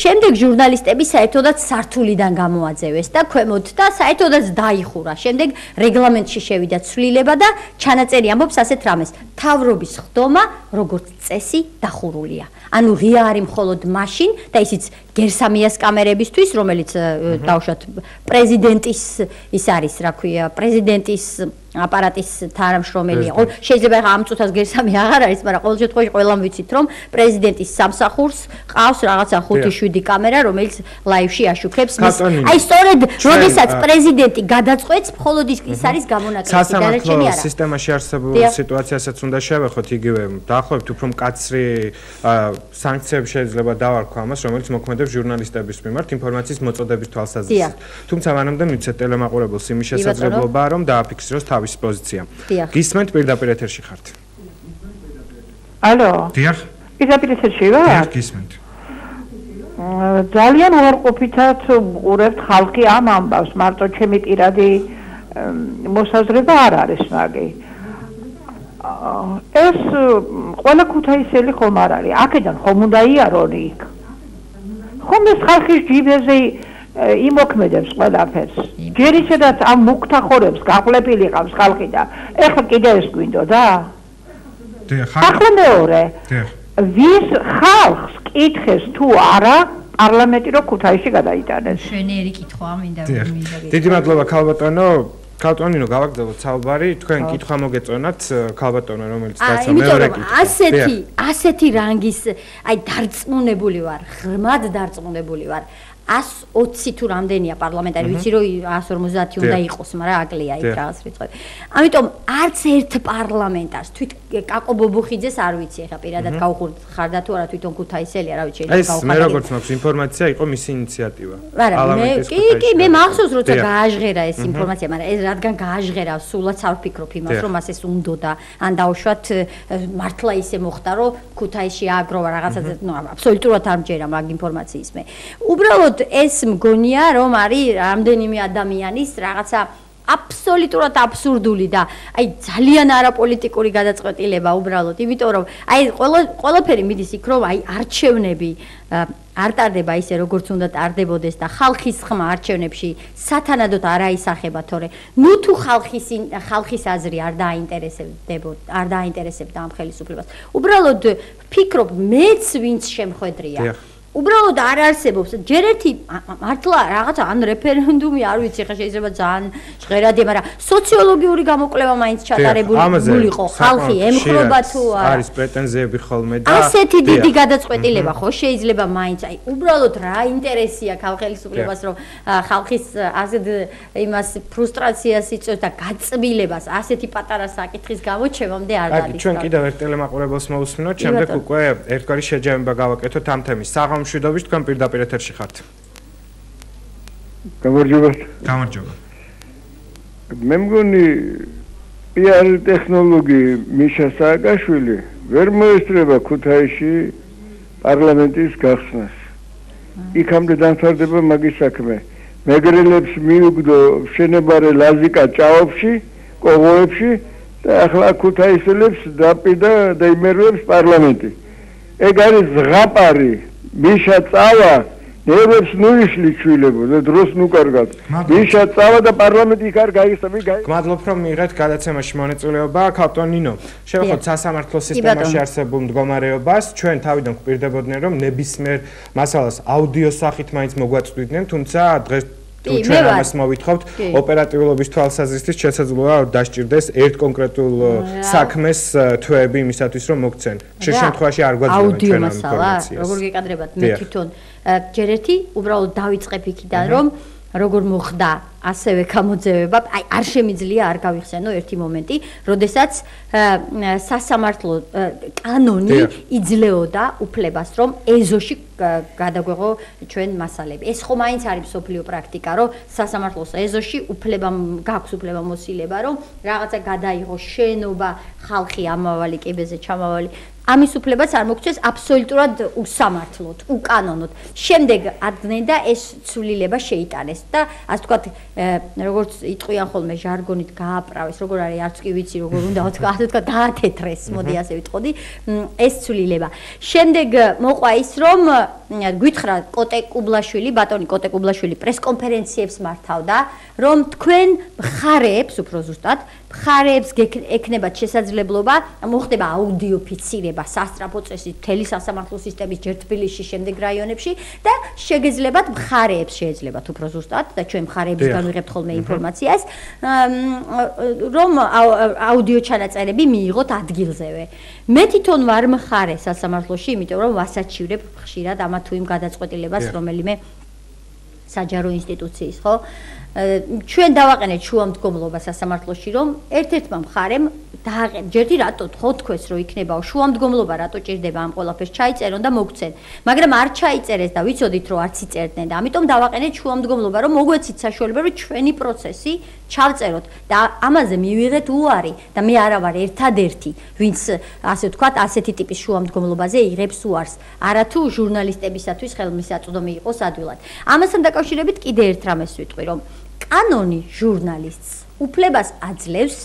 შემდეგ ჟურნალისტები საერთოდაც სართულიდან გამოაძევეს და ქვემოთ და საერთოდაც დაიხურა. შემდეგ რეგლამენტში შევიდა ცვლილება და ჩანაწერი ამბობს ასეთ რამეს. მთავრობის ხდომა როგორც წესი დახურულია. ანუ ღია არის მხოლოდ მაშინ და ისიც გერსამიას კამერებისთვის, რომელიც დავუშვათ პრეზიდენტის ის არის, რა ქვია, პრეზიდენტის აპარატის თანამშრომელია. შეიძლება ამ წუთას გერსამი აღარ არის, მაგრამ ყოველ შემთხვევაში ყველამ ვიცით, რომ პრეზიდენტის სამსახურს ყავს რაღაცა 5-7 კამერა, რომელიც ლაივში აშუქებს მის. აი სწორედ როდესაც პრეზიდენტი გადაწყვეტს, მხოლოდ ის არის გამონაკლისი, დანარჩენი არა. სისტემაში არსებულ სიტუაციასაც უნდა შევეხოთ იგივე დაახლოებით უფრო მკაცრი სანქციები შეიძლება დავარქვა ამას, რომელიც მოქმედებს ჟურნალისტების მიმართ ინფორმაციის მოწოდების თვალსაზრისით. თუმცა მანამდე მიცეთ ტელემაყურებელს იმის შესაძლებლობა, რომ დააფიქსიროს თავის პოზიცია. გისმენთ პირდაპირ ეთერში ხართ. ალო. დიახ. პირდაპირ ეთერში ვარ? დიახ, გისმენთ. ძალიან უარყოფითად უყურებთ ხალხი ამ ამბავს, მარტო ჩემი პირადი მოსაზრება არ არის მაგი. ეს ყველა ქუთაისელი ხომ არ არის. აქედან ხომ უნდა იარონ იქ. ხომ ეს ხალხის ჯიბეზე იმოქმედებს ყველაფერს. ჯერ ისედაც ამ მუქთახორებს გაღლებილი ყავს ხალხი და ეხლა კიდე ეს გვინდოდა? ახლა მეორე. ვის ხალხს კითხეს თუ არა პარლამენტი რო ქუთაისში გადაიტანეს? მშვენიერი კითხვა მინდა. დიდი მადლობა ქალბატონო. ქალბატონო გავაგრძელოთ საუბარი, თქვენ კითხვა მოგეწონათ ქალბატონო რომელიც დაცა მეორე კითხვა. ასეთი რანგის, აი დარწმუნებული ვარ, ღრმად დარწმუნებული ვარ. 120 თუ რამდენია პარლამენტარი, ვიცი რომ 150 უნდა იყოს, მაგრამ აკლია იქ რაღაც რიცხვები. ამიტომ არც ერთ პარლამენტარს თვით კაკო ბობუხიძეს არ ვიცი, ეხა პირადად გავხურდა თუ არა თვითონ ქუთაისელია, რა ვიცი, შეიძლება გავხარდა. ეს მე როგორც მაქვს ინფორმაცია, იყო მისი ინიციატივა. კი, მე მახსოვს როცა გააჟღერა ეს ინფორმაცია, მაგრამ ეს რადგან გააჟღერა, სულაც არ ვფიქრობ იმას, რომ მას ეს უნდოდა, ან დაუშვათ მართლა ისე მოხდა, რომ ქუთაისში ააგროვა რაღაცა, ნუ აბსოლუტურად არ მჯერა მაგ ინფორმაციის მე. უბრალოდ ეს მგონია რომ არის რამდენიმე ადამიანის რაღაცა აბსოლუტურად აბსურდული და აი ძალიან არაპოლიტიკური გადაწყვეტილება უბრალოდ, იმიტომ რომ აი ყველაფერი მიდის იქ რომ აი არჩევნები არ ტარდება ისე როგორც უნდა ტარდებოდეს და ხალხის ხმა არჩევნებში სათანადოდ არ აისახება, თორე ნუ თუ ხალხის აზრი არ დააინტერესებდა ამ ხელისუფლებას. უბრალოდ ვფიქრობ მეც ვინც შემხედრია უბრალოდ არ არსებობს. ჯერ ერთი მართლა რაღაცა ან რეფერენდუმი არ ვიცი, ხა შეიძლება ძალიან ჟღერადია, მაგრამ სოციოლოგიური გამოკვლევა მაინც ჩატარებული იყო. ხალხი ემხრობა თუ არა. არის პრეტენზიები ხოლმე და ასეთი დიდი გადაწყვეტილება ხო შეიძლება მაინც აი უბრალოდ რა ინტერესია ხელისუფლებას რომ ხალხის ასეთ იმას ფრუსტრაციას იწვევს და გაწმილებას ასეთი პატარა საკითხის გამო ჩემამდე არ დადის. ჩვენ კიდევ ერთ ტელემაყურებელს მოვუსმინოთ, შემდეგ უკვე ერთგვარი შეჯამება გავაკეთოთ ამ თემის. მშვიდობის თქვენ პირდაპირ ეთერში ხართ. გამარჯობა. გამარჯობა. მე მგონი PR ტექნოლოგი მიშა სააკაშვილი ვერ მოესწრება ქუთაისში პარლამენტის გახსნას. იქამდე დამთავრდება მაგის საქმე. მეგრელებს მიუგდო შენებარე ლაზიკა ჭაობში, კოღოებში და ახლა ქუთაისელებს დაპირდა და იმერვებს პარლამენტი. ეგ არის ზღაპარი. მიშა წავა, ნერვებს ნუიშლი ჩვილებო და დროს ნუკარგად. მიშა წავა და პარლამენტი იქ არ გაიხსნა. გმადლობ რომ მიიღეთ გადაცემაში მონაწილეობა. კაპიტან ნინო, შევეხოთ სასამართლო სისტემაში არსებულ მდგომარეობას. ჩვენ თავიდან გვპირდებოდნენ რომ ნებისმიერ მასალას აუდიო სახით მაინც მოგვაწვდიდნენ, თუმცა დღეს თუ ჩვენ ამას მოვითხოვთ, ოპერატიულობის თვალსაზრისით შესაძლოა დაჭირდეს ერთ კონკრეტულ საქმეს თვეები იმისათვის რომ მოგცენ. შე შემთხვევაში არ გვაძლევენ ჩვენ ამ ინფორმაციას. როგორ გეკადრებათ მე თვითონ ჯერ ერთი უბრალოდ დავიწყებ იქიდან რომ როგორ მოხდა ასევე გამოძევება, აი არ შემიძლია არ გავიხსენო ერთი მომენტი, როდესაც სასამართლო კანონი იძლეოდა უფლებას რომ ეზოში გადაგვეღო ჩვენ მასალები. ეს ხო მაინც არის მსოფლიო პრაქტიკა, რომ სასამართლოს ეზოში გაქვს უფლება მოსილება, რომ რაღაცა გადაიღო შენობა, ხალხი ამავალი კიბეზე ჩამავალი. ამის უფლებაც არ მოგცეს აბსოლუტურად უსამართლოდ, უკანონოდ. შემდეგ ადგენენ და ეს ცვლილება შეიტანეს და ასე ვთქვათ, როგორც იტყვიან ხოლმე ჟარგონით გააპრავეს, როგორ არის არც კი ვიცი, როგორ უნდა ვთქვა, ასე ვთქვათ, გაათეთრეს, მოდი ასე ვიტყოდი, ეს ცვლილება. შემდეგ მოყვა ის, რომ გვითხრა კოტე კუბლაშვილი, ბატონი კოტე კუბლაშვილი პრესკონფერენციებს მართავდა, რომ თქვენ მხარეებს, უფრო ზუსტად, მხარეებს ექნებათ შესაძლებლობა, მოხდება აუდიო ფიქსირება სასწრაფო წესით მთელი სასამართლო სისტემის ჯერ თბილისში, შემდეგ რაიონებში და შეგეძლებათ მხარეებს შეეძლებათ უფრო ზუსტად და ჩვენ მხარეებისგან ვიღებთ ხოლმე ინფორმაციას, რომ აუდიო ჩანაწერები მიიღოთ ადგილზევე. მე თვითონ ვარ მხარე სასამართლოში, იმიტომ რომ ვასაჩივრებ ხშირად ამა თუ იმ გადაწყვეტილებას რომელიმე საჯარო ინსტიტუციის, ხო? ჩვენ დავაყენეთ შუამდგომლობა სასამართლოში, რომ ერთ-ერთმა მხარემ ჯერდი რატო ხო თქვეს, რომ იქნებაო შუამდგომლობა, რატო ჭირდება ამ ყველაფერს ჩაიწერონ და მოგცენ. მაგრამ არ ჩაიწერეს და ვიცოდით, რომ არც იწერდნენ და ამიტომ დავაყენეთ შუამდგომლობა, რომ მოგვეცით საშუალება, რომ ჩვენი პროცესი ჩავწეროთ და ამაზე მივიღეთ უარი და მე არა ვარ ერთადერთი, ვინც ასე ვთქვათ, ასეთი ტიპის შუამდგომლობაზე იღებს უარს. არათუ ჟურნალისტებისათვის ხელმისაწვდომი იყოს ადვილად. ამასთან დაკავშირებით კიდე ერთ რამეს ვიტყვი, რომ კანონი ჟურნალისტს უფლებას აძლევს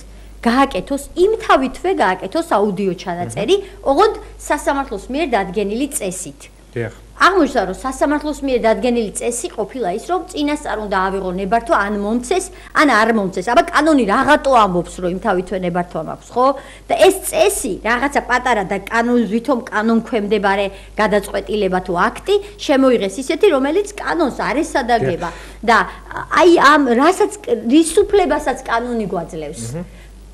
გააკეთოს იმთავითვე გააკეთოს აუდიო ჩანაწერი, ოღონდ სასამართლოს მიერ დადგენილი წესით. აღმოჩნდა, რომ სასამართლოს მიერ დადგენილი წესი ყოფილა ის, რომ წინასწარ უნდა ავიღო ნებართვა, ან მომცეს, ან არ მომცეს. აბა კანონი რაღაცო ამბობს, რომ იმთავითვე ნებართვა მაქვს, ხო? და ეს წესი, რაღაცა პატარა და ვითომ კანონქვემდებარე გადაწყვეტილება თუ აქტი შემოიღეს ისეთი, რომელიც კანონს არ ესადაგება და აი ამ რის უფლებასაც კანონი გვაძლევს.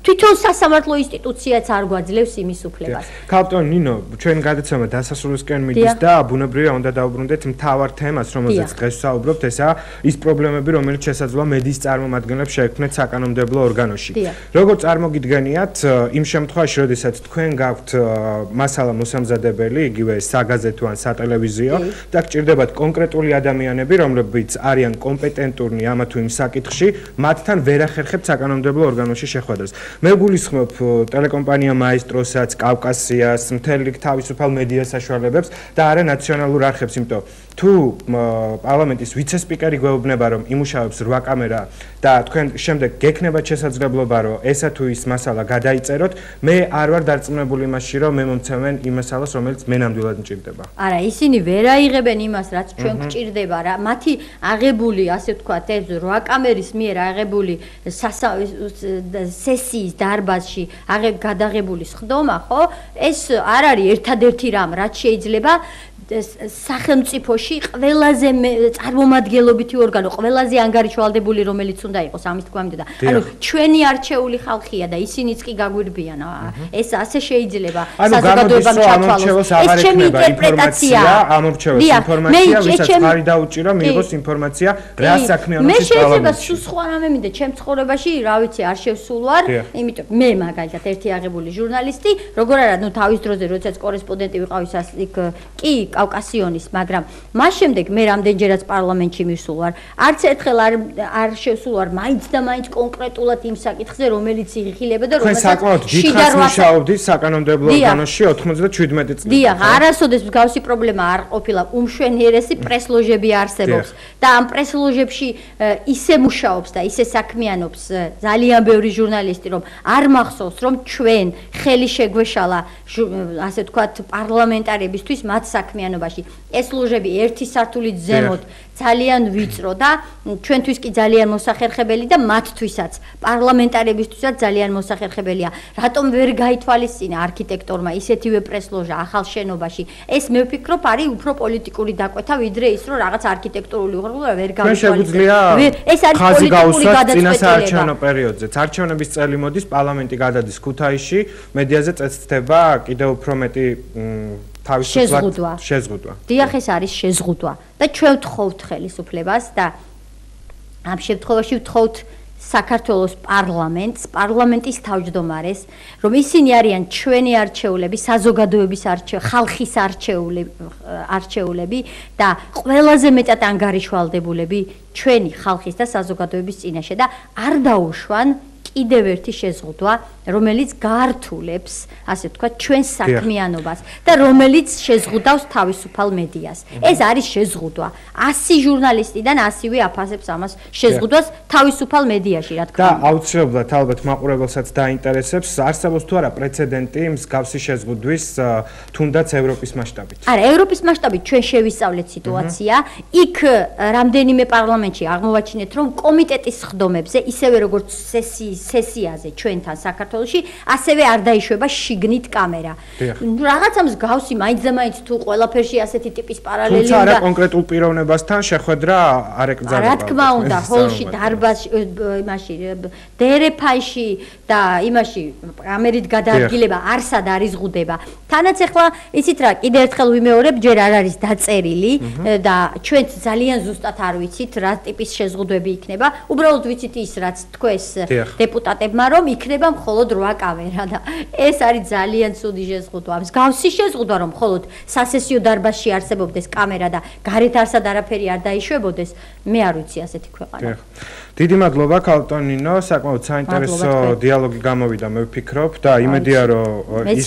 თვითონ სასამართლო ინსტიტუციაც არ გვაძლევს იმის უფლებას. კაპიტან ნინო, ჩვენ გადაცემა დასასრულისკენ მიდის და ბუნებრივია უნდა დავუბრუნდეთ მთავარ თემას, რომელზეც დღეს ვსაუბრობთ, ესაა ის პრობლემები, რომელიც შესაძლოა მედიის წარმომადგენლებს შეექმნათ საკანონმდებლო ორგანოში. როგორ წარმოგიდგენიათ იმ შემთხვევაში, როდესაც თქვენ გაქვთ მასალა მოსამზადებელი, იგივე საგაზეთო ან სატელევიზიო და გჭირდებათ კონკრეტული ადამიანები, რომლებიც არიან კომპეტენტურნი ამა თუ იმ საკითხში, მათთან ვერ ახერხებთ საკანონმდებლო ორგანოში შეხვედრას. მე გულისხმობ ტელეკომპანია მაესტროსაც, კავკასიას, მთელი თავისუფალ მედია საშუალებებს და არა ნაციონალურ არხებს, იმიტომ თუ პარლამენტის ვიცე-სპიკერი გვეუბნება, რომ იმუშავებს 8 კამერა და თქვენ შემდეგ გექნებათ შესაძლებლობა, რომ ესა თუ ის მასალა გადაიწეროთ, მე არ ვარ დარწმუნებული იმაში, რომ მე მომცემენ იმ მასალას, რომელიც მე ნამდვილად მჭირდება. არა, ისინი ვერ აიღებენ იმას, რაც ჩვენ გვჭირდება რა. მათი აღებული, ასე ვთქვათ, ეს 8 კამერის მიერ აღებული სესიის დარბაზში გადაღებული სხდომა, ხო? ეს არ არის ერთადერთი რამ, რაც შეიძლება სახელმწიფოში ყველაზე წარმომადგენლობითი ორგანო, ყველაზე ანგარიშვალდებული, რომელიც უნდა იყოს ამის თქვა მინდოდა. ანუ ჩვენი არჩეული ხალხია და ისინიც კი გაგვირბიან. ეს ასე შეიძლება საზოგადოებამ ჩათვალოს. ეს ჩემი ინტერპრეტაცია. ამორჩევას ინფორმაცია, ვისაც ხარი დაუჭირა, მიიღოს ინფორმაცია რა საქმიანობის პარლამენტში. მე შეიძლება სულ სხვა რამე მინდა ჩემ ცხოვრებაში, რა ვიცი, არ შევსულ ვარ, იმიტომ მე მაგალითად ერთი აღებული ჟურნალისტი, როგორ არა, ნუ თავის დროზე როდესაც კორესპონდენტი ვიყავი იქ კი კავკასიონის, მაგრამ მას შემდეგ მე რამდენჯერაც პარლამენტში მივსულ ვარ. არც ერთხელ არ შევსულ ვარ მაინც და მაინც კონკრეტულად იმ საკითხზე, რომელიც იღილებოდა და რომელსაც საკმაოდ დიდხანს მუშაობდით საკანონმდებლო ორგანოში 97 წლიდან. დიახ, არასოდეს მსგავსი პრობლემა არ ყოფილა. უმშვენიერესი პრესლოჟები არსებობს და ამ პრესლოჟებში ისე მუშაობს და ისე საქმიანობს ძალიან ბევრი ჟურნალისტი, რომ არ მახსოვს, რომ ჩვენ ხელი შეგვეშალა ასე ვთქვათ პარლამენტარებისთვის მათ საქმიანობაში. ეს ლოჟები ერთი სართულით ზემოთ ძალიან ვიწრო და ჩვენთვის კი ძალიან მოსახერხებელი და მათთვისაც პარლამენტარებისთვისაც ძალიან მოსახერხებელია. რატომ ვერ გაითვალისწინა არქიტექტორმა ისეთივე პრესლოჟა ახალ შენობაში? ეს მე ვფიქრობ არის უფრო პოლიტიკური დაკვეთა ვიდრე ის რომ რაღაც არქიტექტურული უღრმობა ვერ გაითვალისწინა. ეს არის პოლიტიკური გადაწყვეტილება. საარჩევნო პერიოდზე არჩევნების წელი მოდის, პარლამენტი გადადის ქუთაისში, მედიაზე წეცდება კიდევ უფრო მეტი შეზღუდვა. დიახ, ეს არის შეზღუდვა და ჩვენ ვთხოვთ ხელისუფლებას და ამ შემთხვევაში ვთხოვთ საქართველოს პარლამენტს, პარლამენტის თავმჯდომარეს, რომ ისინი არიან ჩვენი არჩეულები, საზოგადოების ხალხის არჩეულები და ყველაზე მეტად ანგარიშვალდებულები ჩვენი ხალხის და საზოგადოების წინაშე და არ დაუშვან კიდევ ერთი შეზღუდვა, რომელიც გაართულებს, ასე ვთქვათ, ჩვენს საქმიანობას და რომელიც შეზღუდავს თავისუფალ მედიას. ეს არის შეზღუდვა. 100 ჟურნალისტიდან 100-ვე აფასებს ამას შეზღუდვას თავისუფალ მედიაში, რა თქმა უნდა. და აუცილებლად ალბათ მაყურებელსაც დაინტერესებს, არსებობს თუ არა პრეცედენტი მსგავსი შეზღუდვის თუნდაც ევროპის მასშტაბით. არა, ევროპის მასშტაბით ჩვენ შევისწავლეთ სიტუაცია. იქ რამდენიმე პარლამენტში აღმოვაჩინეთ, რომ კომიტეტის ხდომებზე, ისევე როგორც სესიაზე ჩვენთან საქართველოში, ასევე არ დაიშვება შიგნით კამერა. რაღაცა მსგავსი მაინც და მაინც თუ ყველაფერში ასეთი ტიპის პარალელი უნდა. თუმცა არა კონკრეტულ პიროვნებასთან შეხვედრა არ ეკრძალება. რა თქმა უნდა, ჰოლში, დარბაზში, იმაში, დერეფანში და იმაში კამერით გადაადგილება არსად არ იზღუდება. თანაც ახლა იცით რა, კიდე ერთხელ ვიმეორებ, ჯერ არ არის დაწერილი და ჩვენც ძალიან ზუსტად არ ვიცით რა ტიპის შეზღუდვები იქნება. უბრალოდ ვიცით ის, რაც თქვეს დეპუტატებმა, რომ იქნება მხოლოდ 8 კამერა და ეს არის ძალიან ცუდი შეზღუდვა. მსგავსი შეზღუდვა, რომ მხოლოდ სასესიო დარბაზში არსებობდეს კამერა და გარეთ არსად არაფერი არ დაიშვებოდეს, მე არ ვიცი ასეთი ქვეყანა. დიდი მადლობა ქალბატონ ნინო, საკმაოდ საინტერესო დიალოგი გამოვიდა, მე ვფიქრობ და იმედია, რომ ის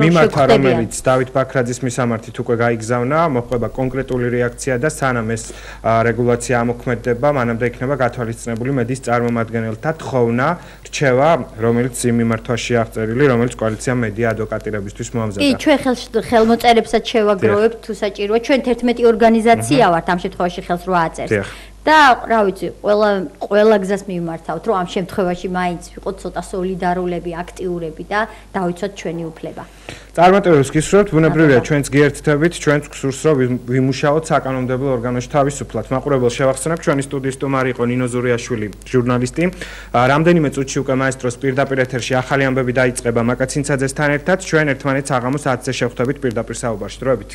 მიმართა, რომელიც დავით ბაქრაძის მისამართით უკვე გაიგზავნა, მოხდება კონკრეტული რეაქცია და სანამ ეს რეგულაცია ამოქმედდება, მანამდე იქნება გათვალისწინებული მედიის წარმომადგენელთა თხოვნა, რჩევა, რომელიც იმ მიმართვაში აღწერილი, რომელიც კოალიციამ მედია ადვოკატირებისთვის მოამზადა. კი, ჩვენ ხელმოწერებსაც შევაგროვებთ, თუ საჭიროა. ჩვენ 11 ორგანიზაცია ვართ, ამ შემთხვევაში ხელს რო აწერს. და რა ვიცი, ყველა გზას მივმართავთ, რომ ამ შემთხვევაში მაინც ვიყოთ ცოტა სოლიდარულები, აქტიურები და დავიცვათ ჩვენი უფლება. წარმატებებს გისურვებთ, ბუნებრივია ჩვენც გიერთდებით, ჩვენც გსურს რომ ვიმუშაოთ საკანონმდებლო ორგანოში თავისუფლად. მაყურებელს შევახსენებ, ჩვენი სტუდიის სტუმარი იყო ნინო ზურიაშვილი, ჟურნალისტი. რამდენიმე წუთში უკვე მაესტროს პირდაპირ ეთერში ახალი ამბები დაიწყება მაკაცინცაძესთან ერთად. ჩვენ ერთმანეთს აღამოს 10-ზე შევხვდებით პირდაპირ საუბარში. დროებით.